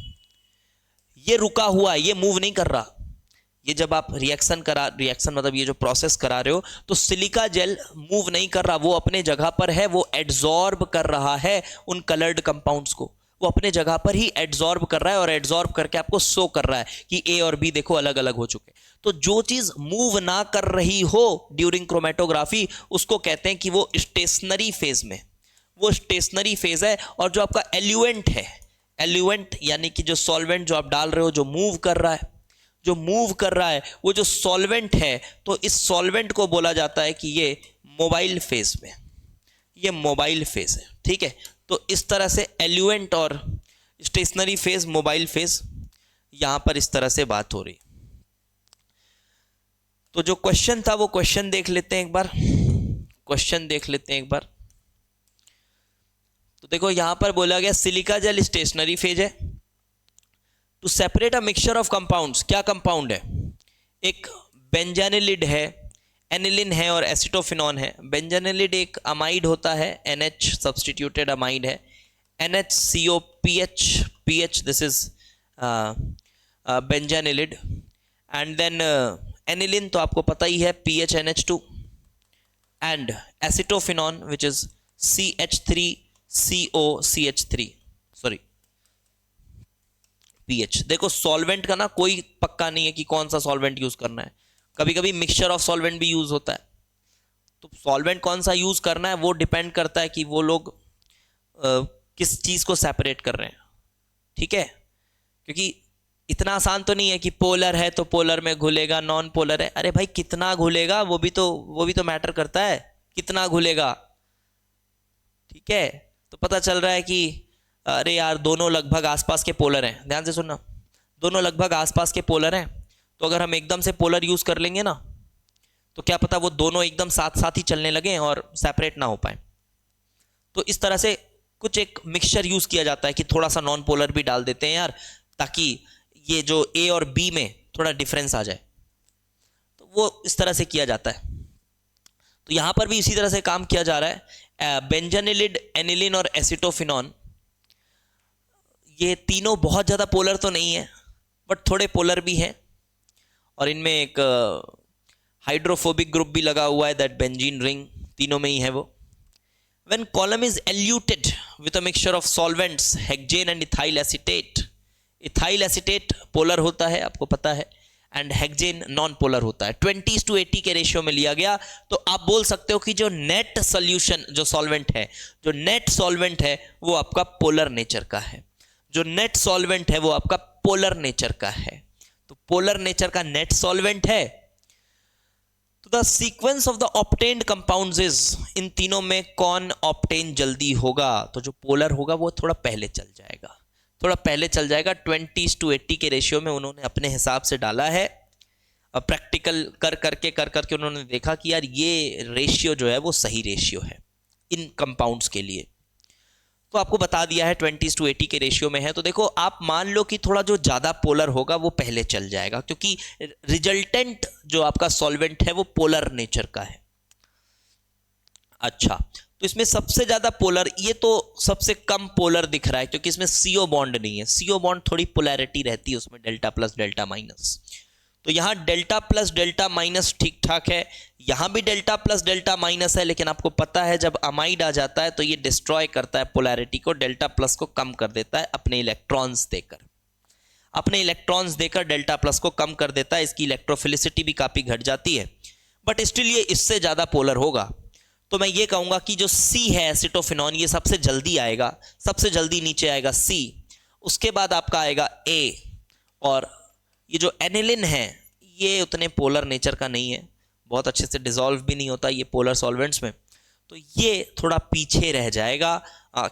ये रुका हुआ है, ये मूव नहीं कर रहा। ये जब आप रिएक्शन मतलब ये जो प्रोसेस करा रहे हो तो सिलिका जेल मूव नहीं कर रहा, वो अपने जगह पर है, वो एड्सॉर्ब कर रहा है उन कलर्ड कंपाउंड्स को, वो अपने जगह पर ही एड्सॉर्ब कर रहा है और एड्सॉर्ब करके आपको शो कर रहा है कि ए और बी देखो अलग अलग हो चुके। तो जो चीज मूव ना कर रही हो ड्यूरिंग क्रोमेटोग्राफी उसको कहते हैं कि वो स्टेशनरी फेज में, वो स्टेशनरी फेज है। और जो आपका एल्यूएंट है, एल्यूएंट यानी कि जो सॉल्वेंट जो आप डाल रहे हो जो मूव कर रहा है, जो मूव कर रहा है वो जो सॉल्वेंट है, तो इस सॉल्वेंट को बोला जाता है कि ये मोबाइल फेज में, ये मोबाइल फेज है, ठीक है। तो इस तरह से एल्यूएंट और स्टेशनरी फेज, मोबाइल फेज, यहां पर इस तरह से बात हो रही। तो जो क्वेश्चन था वो क्वेश्चन देख लेते हैं एक बार, क्वेश्चन देख लेते हैं एक बार। तो देखो यहां पर बोला गया सिलिका जेल स्टेशनरी फेज है। To separate a mixture of compounds, क्या कंपाउंड है, एक बेंजानिलिड है, एनिलिन है और एसिटोफिनॉन है। बेंजानिलिड एक अमाइड होता है, NH सब्सटीट्यूटेड अमाइड है, NHCOPH, this is benzanilide. And then aniline तो आपको पता ही है, PHNH2, and acetophenone which is CH3COCH3, sorry PH। देखो सॉल्वेंट का ना कोई पक्का नहीं है कि कौन सा सॉल्वेंट यूज करना है, कभी कभी मिक्सचर ऑफ सॉल्वेंट भी यूज होता है। तो सॉल्वेंट कौन सा यूज करना है वो डिपेंड करता है कि वो लोग किस चीज को सेपरेट कर रहे हैं, ठीक है। क्योंकि इतना आसान तो नहीं है कि पोलर है तो पोलर में घुलेगा, नॉन पोलर है, अरे भाई कितना घुलेगा वो भी तो मैटर करता है, कितना घुलेगा, ठीक है। तो पता चल रहा है कि अरे यार दोनों लगभग आसपास के पोलर हैं, ध्यान से सुनना, दोनों लगभग आसपास के पोलर हैं। तो अगर हम एकदम से पोलर यूज कर लेंगे ना तो क्या पता वो दोनों एकदम साथ साथ ही चलने लगे और सेपरेट ना हो पाए। तो इस तरह से कुछ एक मिक्सचर यूज किया जाता है कि थोड़ा सा नॉन पोलर भी डाल देते हैं यार, ताकि ये जो ए और बी में थोड़ा डिफरेंस आ जाए, तो वो इस तरह से किया जाता है। तो यहां पर भी इसी तरह से काम किया जा रहा है। बेंजानिलिड, एनिलिन और एसिटोफिनॉन, ये तीनों बहुत ज़्यादा पोलर तो नहीं है बट थोड़े पोलर भी हैं, और इनमें एक हाइड्रोफोबिक ग्रुप भी लगा हुआ है, दैट बेंजीन रिंग, तीनों में ही है वो। When column is eluted with a mixture of solvents hexane and ethyl acetate, ethyl acetate polar होता है आपको पता है, एंड हेक्सेन नॉन पोलर होता है, 20:80 के रेशियो में लिया गया, तो आप बोल सकते हो कि जो नेट सोल्यूशन, जो सॉल्वेंट है, जो नेट सॉल्वेंट है वो आपका पोलर नेचर का है, जो नेट सॉल्वेंट है वो आपका पोलर नेचर का है। तो पोलर नेचर का नेट सॉल्वेंट है, तो the sequence of the obtained compounds is, इन तीनों में कौन ऑब्टेन जल्दी होगा, तो जो पोलर होगा वो थोड़ा पहले चल जाएगा, थोड़ा पहले चल जाएगा। 20:80 के रेशियो में उन्होंने अपने हिसाब से डाला है, और प्रैक्टिकल कर करके उन्होंने देखा कि यार ये रेशियो जो है वो सही रेशियो है इन कंपाउंड्स के लिए, तो आपको बता दिया है 20:80 के रेशियो में है। तो देखो आप मान लो कि थोड़ा जो ज़्यादा पोलर होगा वो पहले चल जाएगा, क्योंकि रिजल्टेंट जो आपका सॉल्वेंट है वो पोलर नेचर का है। अच्छा, तो इसमें सबसे ज़्यादा पोलर, ये तो सबसे कम पोलर दिख रहा है क्योंकि इसमें CO बॉन्ड नहीं है, CO बॉन्ड थोड़ी पोलैरिटी रहती है उसमें, डेल्टा प्लस डेल्टा माइनस, तो यहाँ डेल्टा प्लस डेल्टा माइनस ठीक ठाक है, यहाँ भी डेल्टा प्लस डेल्टा माइनस है, लेकिन आपको पता है जब अमाइड आ जाता है तो ये डिस्ट्रॉय करता है पोलैरिटी को, डेल्टा प्लस को कम कर देता है अपने इलेक्ट्रॉन्स देकर, अपने इलेक्ट्रॉन्स देकर डेल्टा प्लस को कम कर देता है, इसकी इलेक्ट्रोफिलिसिटी भी काफ़ी घट जाती है, बट स्टिल ये इससे ज़्यादा पोलर होगा। तो मैं ये कहूँगा कि जो C है एसिटोफिनॉन, ये सबसे जल्दी आएगा, सबसे जल्दी नीचे आएगा C, उसके बाद आपका आएगा A, और ये जो एनिलिन है ये उतने पोलर नेचर का नहीं है, बहुत अच्छे से डिसॉल्व भी नहीं होता ये पोलर सॉल्वेंट्स में, तो ये थोड़ा पीछे रह जाएगा।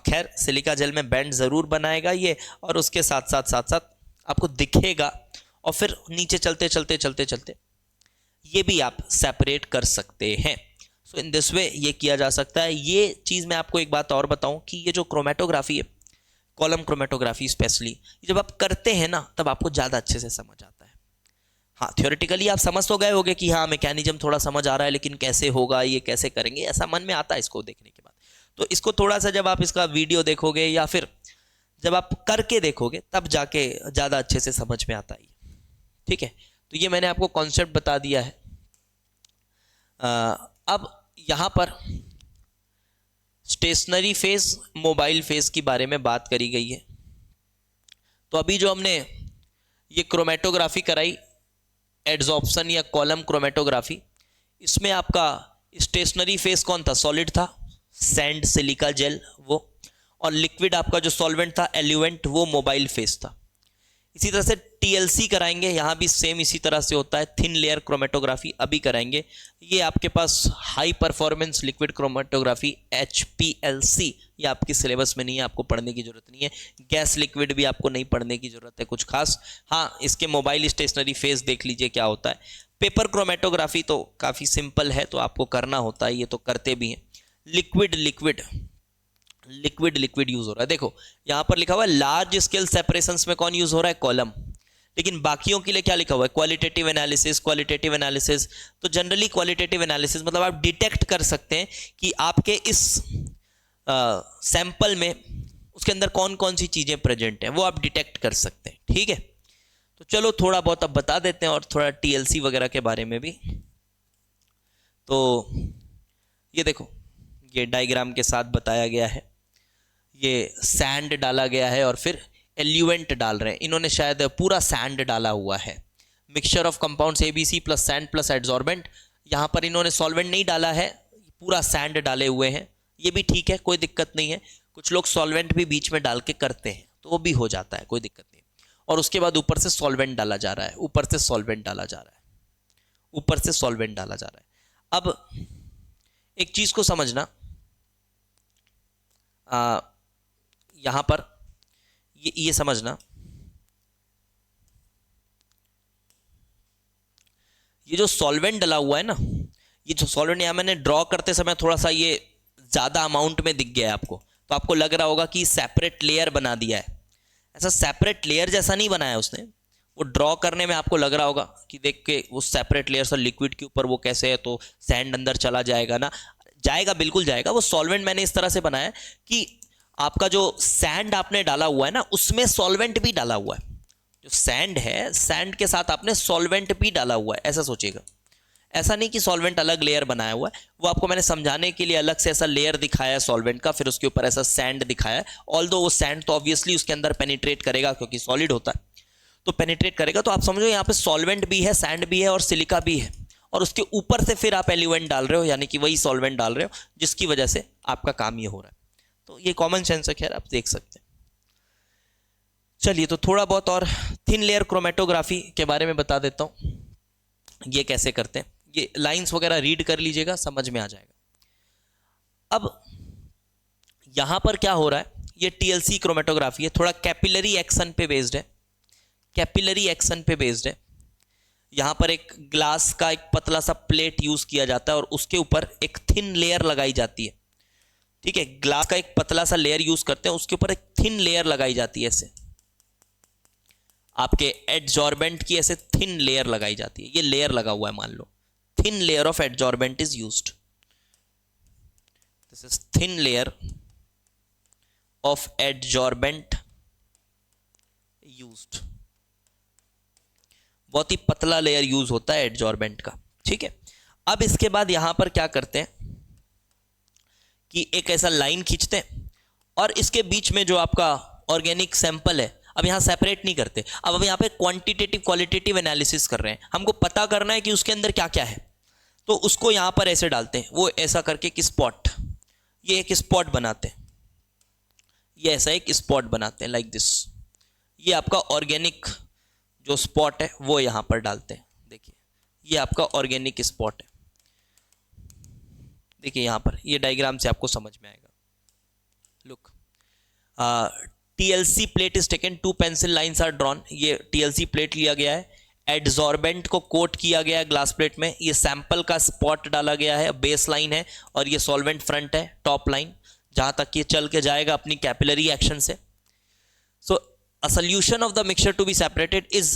खैर सिलिका जेल में बैंड ज़रूर बनाएगा ये, और उसके साथ साथ आपको दिखेगा, और फिर नीचे चलते चलते चलते चलते ये भी आप सेपरेट कर सकते हैं। सो इन दिस वे ये किया जा सकता है। ये चीज़ मैं आपको एक बात और बताऊं कि ये जो क्रोमेटोग्राफी है, कॉलम क्रोमेटोग्राफी स्पेशली, जब आप करते हैं ना तब आपको ज़्यादा अच्छे से समझ आता है। हाँ, थ्योरेटिकली आप समझ तो गए होगे कि हाँ मैकेनिज्म थोड़ा समझ आ रहा है, लेकिन कैसे होगा, ये कैसे करेंगे, ऐसा मन में आता है इसको देखने के बाद। तो इसको थोड़ा सा जब आप इसका वीडियो देखोगे या फिर जब आप करके देखोगे तब जाके ज़्यादा अच्छे से समझ में आता है। ठीक है, तो ये मैंने आपको कॉन्सेप्ट बता दिया है। अब यहाँ पर स्टेशनरी फेज, मोबाइल फेज के बारे में बात करी गई है। तो अभी जो हमने ये क्रोमेटोग्राफी कराई, एड्सॉर्प्शन या कॉलम क्रोमेटोग्राफी, इसमें आपका स्टेशनरी फेज कौन था, सॉलिड था, सैंड सिलिका जेल वो, और लिक्विड आपका जो सॉल्वेंट था एल्यूएंट, वो मोबाइल फेज था। इसी तरह से TLC कराएंगे, यहाँ भी सेम इसी तरह से होता है, थिन लेयर क्रोमेटोग्राफी अभी कराएंगे। ये आपके पास high performance liquid chromatography HPLC, ये आपके सिलेबस में नहीं है, आपको पढ़ने की जरूरत नहीं है। गैस लिक्विड भी आपको नहीं पढ़ने की जरूरत है कुछ खास। हाँ, इसके मोबाइल स्टेशनरी फेज देख लीजिए क्या होता है। पेपर क्रोमेटोग्राफी तो काफ़ी सिंपल है, तो आपको करना होता है, ये तो करते भी हैं। लिक्विड यूज हो रहा है, देखो यहां पर लिखा हुआ है लार्ज स्केल सेपरेशंस में कौन यूज हो रहा है, कॉलम, लेकिन बाकियों के लिए क्या लिखा हुआ है, क्वालिटेटिव एनालिसिस। तो जनरली क्वालिटेटिव एनालिसिस मतलब आप डिटेक्ट कर सकते हैं कि आपके इस सैंपल में उसके अंदर कौन कौन सी चीजें प्रेजेंट हैं, वो आप डिटेक्ट कर सकते हैं। ठीक है, तो चलो थोड़ा बहुत अब बता देते हैं, और थोड़ा TLC वगैरह के बारे में भी। तो ये देखो, ये डायग्राम के साथ बताया गया है, ये सैंड डाला गया है और फिर एल्यूएंट डाल रहे हैं, इन्होंने शायद पूरा सैंड डाला हुआ है, mixture of compounds ABC plus sand plus adsorbent. यहाँ पर इन्होंने सॉल्वेंट नहीं डाला है, पूरा सैंड डाले हुए हैं, ये भी ठीक है, कोई दिक्कत नहीं है। कुछ लोग सॉल्वेंट भी बीच में डाल के करते हैं, तो वो भी हो जाता है, कोई दिक्कत नहीं। और उसके बाद ऊपर से सॉल्वेंट डाला जा रहा है, ऊपर से सॉल्वेंट डाला जा रहा है। अब एक चीज को समझना, यहां पर ये समझना, ये जो सॉल्वेंट डला हुआ है ना, ये जो सॉल्वेंट यहां मैंने ड्रॉ करते समय थोड़ा सा ये ज्यादा अमाउंट में दिख गया है आपको, तो आपको लग रहा होगा कि सेपरेट लेयर बना दिया है। ऐसा सेपरेट लेयर जैसा नहीं बनाया उसने, वो ड्रॉ करने में आपको लग रहा होगा कि देख के वो सेपरेट लेयर से लिक्विड के ऊपर वो कैसे है, तो सैंड अंदर चला जाएगा ना, जाएगा, बिल्कुल जाएगा। वो सॉल्वेंट मैंने इस तरह से बनाया कि आपका जो सैंड आपने डाला हुआ है ना, उसमें सॉल्वेंट भी डाला हुआ है। जो सैंड है, सैंड के साथ आपने सॉल्वेंट भी डाला हुआ है, ऐसा सोचिएगा। ऐसा नहीं कि सॉल्वेंट अलग लेयर बनाया हुआ है, वो आपको मैंने समझाने के लिए अलग से ऐसा लेयर दिखाया है सॉल्वेंट का, फिर उसके ऊपर ऐसा सैंड दिखाया है। ऑल्दो वो सैंड तो ऑब्वियसली उसके अंदर पेनिट्रेट करेगा क्योंकि सॉलिड होता है, तो पेनिट्रेट करेगा। तो आप समझो यहाँ पे सॉल्वेंट भी है, सैंड भी है और सिलिका भी है, और उसके ऊपर से फिर आप एलिमेंट डाल रहे हो, यानी कि वही सॉल्वेंट डाल रहे हो, जिसकी वजह से आपका काम ये हो रहा है। तो ये कॉमन सेंस है, खैर आप देख सकते हैं। चलिए, तो थोड़ा बहुत और थिन लेयर क्रोमेटोग्राफी के बारे में बता देता हूँ, ये कैसे करते हैं। ये लाइंस वगैरह रीड कर लीजिएगा, समझ में आ जाएगा। अब यहां पर क्या हो रहा है, ये टीएलसी क्रोमेटोग्राफी है, थोड़ा कैपिलरी एक्शन पे बेस्ड है, कैपिलरी एक्शन पे बेस्ड है। यहां पर एक ग्लास का एक पतला सा प्लेट यूज किया जाता है और उसके ऊपर एक थिन लेयर लगाई जाती है, ठीक है। ग्लास का एक पतला सा लेयर यूज करते हैं, उसके ऊपर एक थिन लेयर लगाई जाती है, ऐसे आपके एडजॉर्बेंट की ऐसे थिन लेयर लगाई जाती है। ये लेयर लगा हुआ है, मान लो thin layer of adsorbent is used, this is thin layer of adsorbent used. बहुत ही पतला लेयर यूज होता है एडजॉर्बेंट का, ठीक है। अब इसके बाद यहां पर क्या करते हैं कि एक ऐसा लाइन खींचते हैं और इसके बीच में जो आपका ऑर्गेनिक सैंपल है, अब यहां सेपरेट नहीं करते, अब हम यहां पे क्वांटिटेटिव क्वालिटेटिव एनालिसिस कर रहे हैं। हमको पता करना है कि उसके अंदर क्या क्या है, तो उसको यहां पर ऐसे डालते हैं, वो ऐसा करके एक स्पॉट, ये एक स्पॉट बनाते हैं, ये ऐसा एक स्पॉट बनाते हैं लाइक दिस। ये आपका ऑर्गेनिक जो स्पॉट है वो यहां पर डालते हैं। देखिए ये आपका ऑर्गेनिक स्पॉट है, देखिए यहां पर, ये डायग्राम से आपको समझ में आएगा। Look, TLC plate is taken, 2 pencil lines are drawn. ये टीएलसी प्लेट लिया गया है, एडजॉर्बेंट को कोट किया गया है ग्लास प्लेट में, ये सैंपल का स्पॉट डाला गया है, बेस लाइन है, और ये सॉल्वेंट फ्रंट है, टॉप लाइन, जहां तक ये चल के जाएगा अपनी कैपिलरी एक्शन से। सो a solution of the mixture to be separated is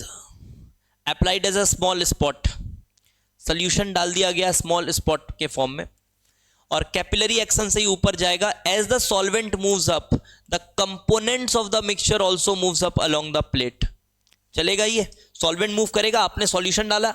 applied as a small spot, solution डाल दिया गया small spot के फॉर्म में, और कैपिलरी एक्शन से ही ऊपर जाएगा। As the solvent moves up, the components of the mixture also moves up along the plate. चलेगा, ये सॉल्वेंट मूव करेगा, आपने सॉल्यूशन डाला,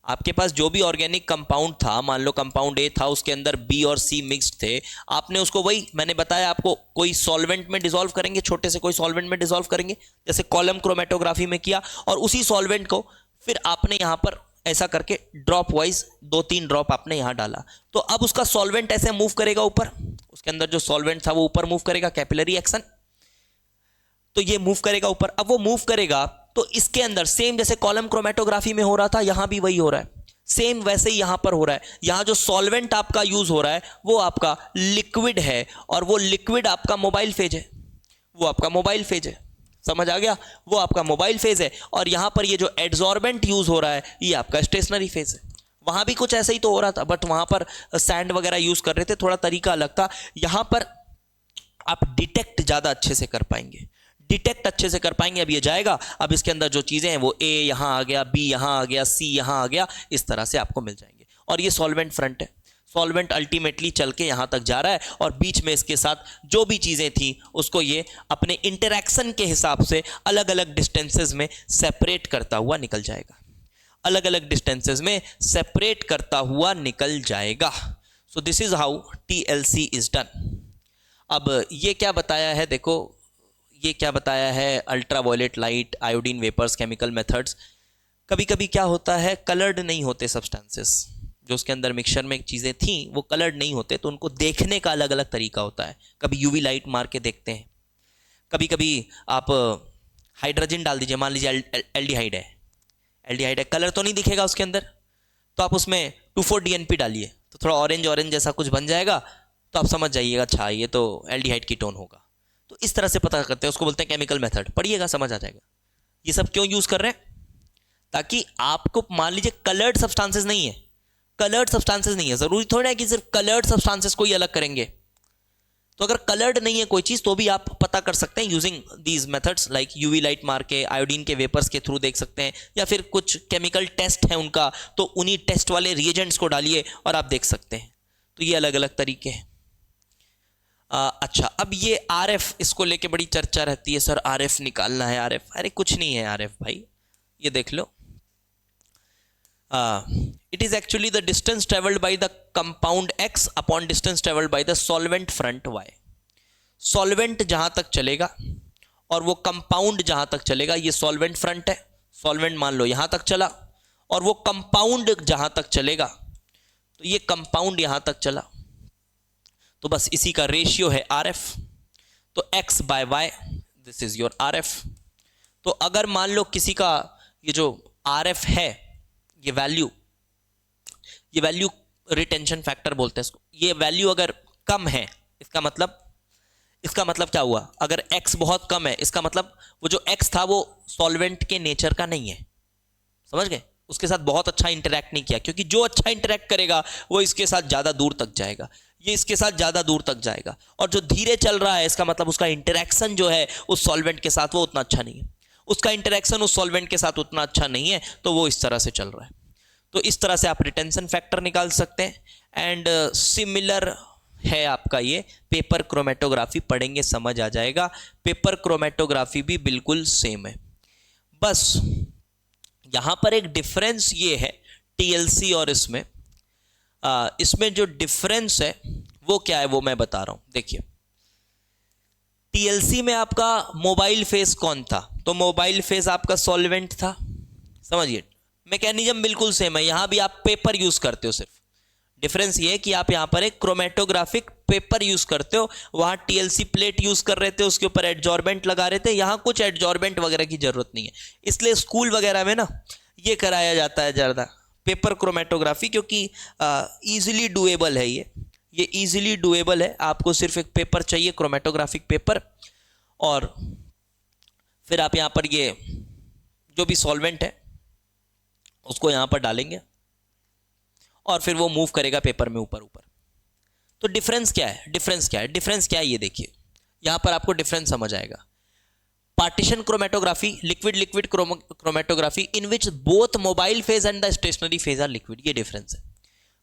आपके पास जो भी ऑर्गेनिक कंपाउंड था, मान लो कंपाउंड ए था, उसके अंदर बी और सी मिक्स्ड थे, आपने उसको, वही मैंने बताया आपको, कोई सॉल्वेंट में डिसॉल्व करेंगे, छोटे से कोई सॉल्वेंट में डिसॉल्व करेंगे, जैसे कॉलम क्रोमेटोग्राफी में किया, और उसी सॉल्वेंट को फिर आपने यहां पर ऐसा करके ड्रॉप वाइज 2-3 ड्रॉप आपने यहां डाला, तो अब उसका सॉल्वेंट ऐसे मूव करेगा ऊपर, उसके अंदर जो सॉल्वेंट था वो ऊपर मूव करेगा, कैपिलरी एक्शन, तो ये मूव करेगा ऊपर। अब वो मूव करेगा तो इसके अंदर सेम जैसे कॉलम क्रोमेटोग्राफी में हो रहा था, यहां भी वही हो रहा है, सेम वैसे ही यहां पर हो रहा है। यहां जो सॉल्वेंट आपका यूज हो रहा है वो आपका लिक्विड है, और वो लिक्विड आपका मोबाइल फेज है, वो आपका मोबाइल फेज है, समझ आ गया, वो आपका मोबाइल फेज है। और यहां पर ये जो एडजॉर्बेंट यूज हो रहा है ये आपका स्टेशनरी फेज है। वहां भी कुछ ऐसा ही तो हो रहा था, बट वहां पर सैंड वगैरह यूज कर रहे थे, थोड़ा तरीका अलग था। यहां पर आप डिटेक्ट ज्यादा अच्छे से कर पाएंगे, डिटेक्ट अच्छे से कर पाएंगे। अब ये जाएगा, अब इसके अंदर जो चीजें हैं वो ए यहां आ गया, बी यहां आ गया, सी यहां आ गया, इस तरह से आपको मिल जाएंगे। और ये सॉल्वेंट फ्रंट है, सॉल्वेंट अल्टीमेटली चल के यहां तक जा रहा है, और बीच में इसके साथ जो भी चीजें थी उसको ये अपने इंटरैक्शन के हिसाब से अलग अलग डिस्टेंसेस में सेपरेट करता हुआ निकल जाएगा, अलग अलग डिस्टेंसेस में सेपरेट करता हुआ निकल जाएगा। So this is how TLC is done. अब ये क्या बताया है, देखो ये क्या बताया है, ultraviolet light, iodine vapours, chemical methods. कभी कभी क्या होता है, कलर्ड नहीं होते सब्सटेंसेस, जो उसके अंदर मिक्सचर में चीज़ें थी वो कलर्ड नहीं होते, तो उनको देखने का अलग अलग तरीका होता है। कभी यूवी लाइट मार के देखते हैं, कभी कभी आप हाइड्रोजन डाल दीजिए, मान लीजिए एल्डिहाइड है, एल्डिहाइड है, कलर तो नहीं दिखेगा उसके अंदर, तो आप उसमें 2,4-DNP डालिए तो थोड़ा ऑरेंज ऑरेंज जैसा कुछ बन जाएगा, तो आप समझ जाइएगा अच्छा ये तो एल्डिहाइड कीटोन होगा। तो इस तरह से पता करते हैं, उसको बोलते हैं केमिकल मेथड, पढ़िएगा समझ आ जाएगा। ये सब क्यों यूज कर रहे हैं, ताकि आपको, मान लीजिए कलर्ड सब्सटेंसेस नहीं है, कलर्ड सब्सटेंसेस नहीं है, जरूरी थोड़ा है कि सिर्फ कलर्ड सब्सटेंसेस को ही अलग करेंगे। तो अगर कलर्ड नहीं है कोई चीज तो भी आप पता कर सकते हैं using these methods, like UV light मार के, आयोडीन के वेपर्स के थ्रू देख सकते हैं, या फिर कुछ केमिकल टेस्ट है उनका, तो उन्हीं टेस्ट वाले रिएजेंट्स को डालिए और आप देख सकते हैं। तो ये अलग अलग तरीके हैं। अच्छा, अब ये RF, इसको लेके बड़ी चर्चा रहती है, सर RF निकालना है, RF, अरे कुछ नहीं है RF भाई, ये देख लो, it is actually the distance traveled by the compound X upon distance traveled by the solvent front Y. Solvent जहां तक चलेगा और वो कंपाउंड जहां तक चलेगा, ये सॉल्वेंट फ्रंट है, सॉल्वेंट मान लो यहां तक चला, और वो कंपाउंड जहां तक चलेगा तो ये कंपाउंड यहां तक चला, तो बस इसी का रेशियो है RF, तो X by Y, this is your RF। तो अगर मान लो किसी का ये जो RF है, ये वैल्यू रिटेंशन फैक्टर बोलते हैं इसको, ये वैल्यू अगर कम है, इसका मतलब क्या हुआ, अगर X बहुत कम है, इसका मतलब वो जो X था वो सॉल्वेंट के नेचर का नहीं है, समझ गए, उसके साथ बहुत अच्छा इंटरैक्ट नहीं किया, क्योंकि जो अच्छा इंटरैक्ट करेगा वो इसके साथ ज्यादा दूर तक जाएगा, ये इसके साथ ज्यादा दूर तक जाएगा, और जो धीरे चल रहा है इसका मतलब उसका इंटरैक्शन जो है उस सॉल्वेंट के साथ वो उतना अच्छा नहीं है, उसका इंटरैक्शन उस सॉल्वेंट के साथ उतना अच्छा नहीं है, तो वो इस तरह से चल रहा है। तो इस तरह से आप रिटेंशन फैक्टर निकाल सकते हैं। एंड सिमिलर है आपका ये पेपर क्रोमेटोग्राफी, पढ़ेंगे समझ आ जाएगा, पेपर क्रोमेटोग्राफी भी बिल्कुल सेम है, बस यहां पर एक डिफरेंस ये है TLC और इसमें जो डिफरेंस है वो क्या है वो मैं बता रहा हूं। देखिए, TLC में आपका मोबाइल फेज कौन था, तो मोबाइल फेज आपका सॉल्वेंट था, समझिए मैकेनिज्म बिल्कुल सेम है, यहां भी आप पेपर यूज करते हो, सिर्फ डिफरेंस ये है कि आप यहां पर एक क्रोमेटोग्राफिक पेपर यूज करते हो, वहां TLC प्लेट यूज कर रहे थे, उसके ऊपर एडजॉर्बेंट लगा रहे थे, यहां कुछ एडजॉर्बेंट वगैरह की जरूरत नहीं है, इसलिए स्कूल वगैरह में ना ये कराया जाता है ज्यादा पेपर क्रोमेटोग्राफी, क्योंकि इजीली डुएबल है, ये इजीली डुएबल है, आपको सिर्फ एक पेपर चाहिए, क्रोमेटोग्राफिक पेपर, और फिर आप यहां पर ये जो भी सॉल्वेंट है उसको यहां पर डालेंगे और फिर वो मूव करेगा पेपर में ऊपर ऊपर। तो डिफरेंस क्या है, ये देखिए यहां पर आपको डिफरेंस समझ आएगा। Partition chromatography, liquid chromatography, in which both mobile phase and the stationary phase are liquid, ये डिफरेंस है।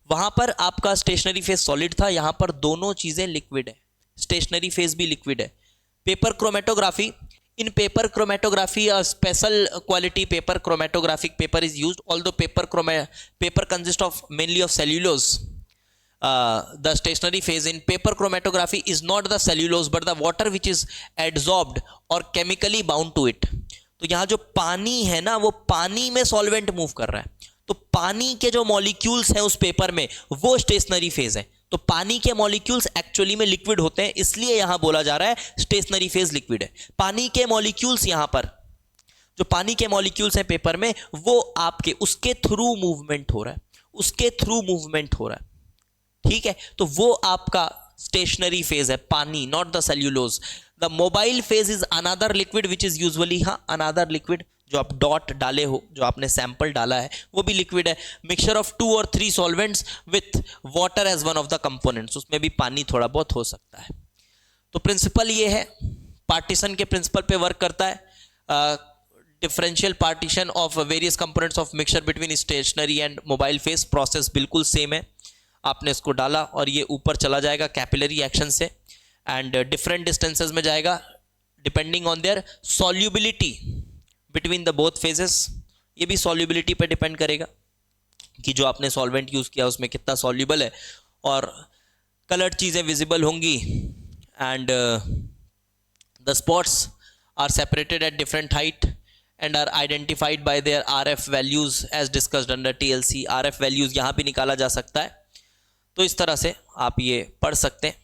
वहां पर आपका स्टेशनरी फेज सॉलिड था, यहां पर दोनों चीजें लिक्विड है, स्टेशनरी फेज भी लिक्विड है। Paper chromatography, in paper chromatography a special quality paper chromatographic paper is used, although paper consists of mainly of cellulose, the stationary phase in paper chromatography is not the cellulose but the water which is adsorbed or chemically bound to it। तो यहाँ जो पानी है ना, वो पानी में solvent move कर रहा है, तो पानी के जो मॉलिक्यूल्स हैं उस पेपर में वो स्टेशनरी फेज है, तो पानी के मॉलिक्यूल्स एक्चुअली में लिक्विड होते हैं, इसलिए यहां बोला जा रहा है स्टेशनरी फेज लिक्विड है। पानी के मॉलिक्यूल्स, यहां पर जो पानी के मॉलिक्यूल्स हैं पेपर में, वो आपके उसके थ्रू मूवमेंट हो रहा है, ठीक है, तो वो आपका स्टेशनरी फेज है, पानी, not the cellulose. The mobile phase is another liquid which is usually, another liquid, जो आप डॉट डाले हो, जो आपने सैंपल डाला है वो भी लिक्विड है। मिक्सचर ऑफ 2 और 3 solvents with water as one of the components, उसमें भी पानी थोड़ा बहुत हो सकता है। तो प्रिंसिपल ये है, पार्टीशन के प्रिंसिपल पे वर्क करता है। Differential partition of various components of mixture between stationary and mobile phase, process बिल्कुल सेम है, आपने इसको डाला और ये ऊपर चला जाएगा कैपिलरी एक्शन से, एंड डिफरेंट डिस्टेंसेस में जाएगा depending on their solubility between the both phases. ये भी सॉल्युबिलिटी पे डिपेंड करेगा कि जो आपने सॉल्वेंट यूज किया उसमें कितना सॉल्युबल है, और कलर्ड चीजें विजिबल होंगी, and the spots are separated at different height and are identified by their RF values as discussed under TLC। RF values यहाँ भी निकाला जा सकता है। तो इस तरह से आप ये पढ़ सकते हैं,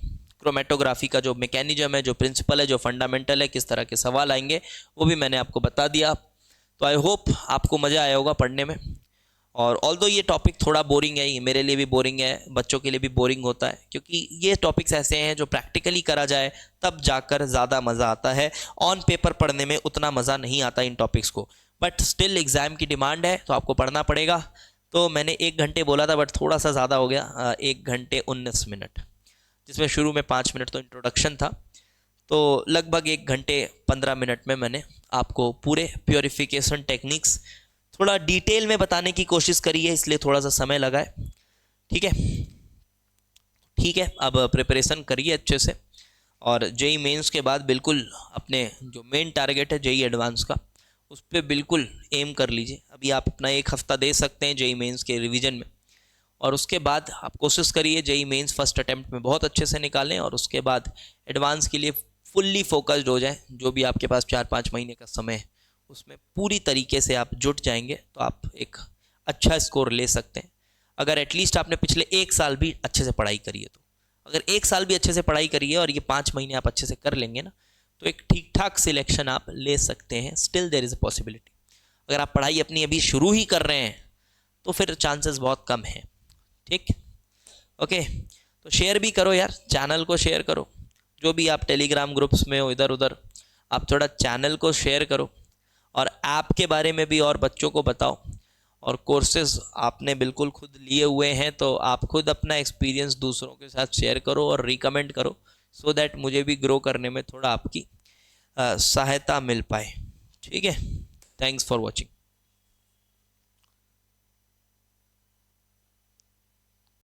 क्रोमेटोग्राफी का जो मैकेनिज्म है, जो प्रिंसिपल है, जो फंडामेंटल है, किस तरह के सवाल आएंगे वो भी मैंने आपको बता दिया। तो आई होप आपको मज़ा आया होगा पढ़ने में, और ऑल्दो ये टॉपिक थोड़ा बोरिंग है, ये मेरे लिए भी बोरिंग है, बच्चों के लिए भी बोरिंग होता है, क्योंकि ये टॉपिक्स ऐसे हैं जो प्रैक्टिकली करा जाए तब जाकर ज़्यादा मज़ा आता है, ऑन पेपर पढ़ने में उतना मज़ा नहीं आता इन टॉपिक्स को, बट स्टिल एग्ज़ाम की डिमांड है तो आपको पढ़ना पड़ेगा। तो मैंने 1 घंटे बोला था, बट थोड़ा सा ज़्यादा हो गया, 1 घंटे 19 मिनट, जिसमें शुरू में 5 मिनट तो इंट्रोडक्शन था, तो लगभग 1 घंटे 15 मिनट में मैंने आपको पूरे प्योरीफिकेशन टेक्निक्स थोड़ा डिटेल में बताने की कोशिश करी है, इसलिए थोड़ा सा समय लगा है। ठीक है, अब प्रिपरेशन करिए अच्छे से, और जेई मेंस के बाद बिल्कुल अपने जो मेन टारगेट है जेई एडवांस का, उस पर बिल्कुल एम कर लीजिए। अभी आप अपना 1 हफ्ता दे सकते हैं जेई मेंस के रिवीजन में, और उसके बाद आप कोशिश करिए जेई मेंस फर्स्ट अटेम्प्ट में बहुत अच्छे से निकालें, और उसके बाद एडवांस के लिए फुल्ली फोकस्ड हो जाएं। जो भी आपके पास 4-5 महीने का समय है उसमें पूरी तरीके से आप जुट जाएंगे तो आप एक अच्छा स्कोर ले सकते हैं। अगर एटलीस्ट आपने पिछले 1 साल भी अच्छे से पढ़ाई करी है, तो अगर 1 साल भी अच्छे से पढ़ाई करी है और ये 5 महीने आप अच्छे से कर लेंगे ना, तो एक ठीक ठाक सिलेक्शन आप ले सकते हैं। Still there is a possibility. अगर आप पढ़ाई अपनी अभी शुरू ही कर रहे हैं तो फिर चांसेस बहुत कम हैं। ठीक, ओके। तो शेयर भी करो यार, चैनल को शेयर करो। जो भी आप टेलीग्राम ग्रुप्स में हो इधर उधर, आप थोड़ा चैनल को शेयर करो, और ऐप के बारे में भी और बच्चों को बताओ। और कोर्सेज आपने बिल्कुल खुद लिए हुए हैं तो आप खुद अपना एक्सपीरियंस दूसरों के साथ शेयर करो और रिकमेंड करो, सो दैट मुझे भी ग्रो करने में थोड़ा आपकी सहायता मिल पाए। ठीक है, थैंक्स फॉर वॉचिंग।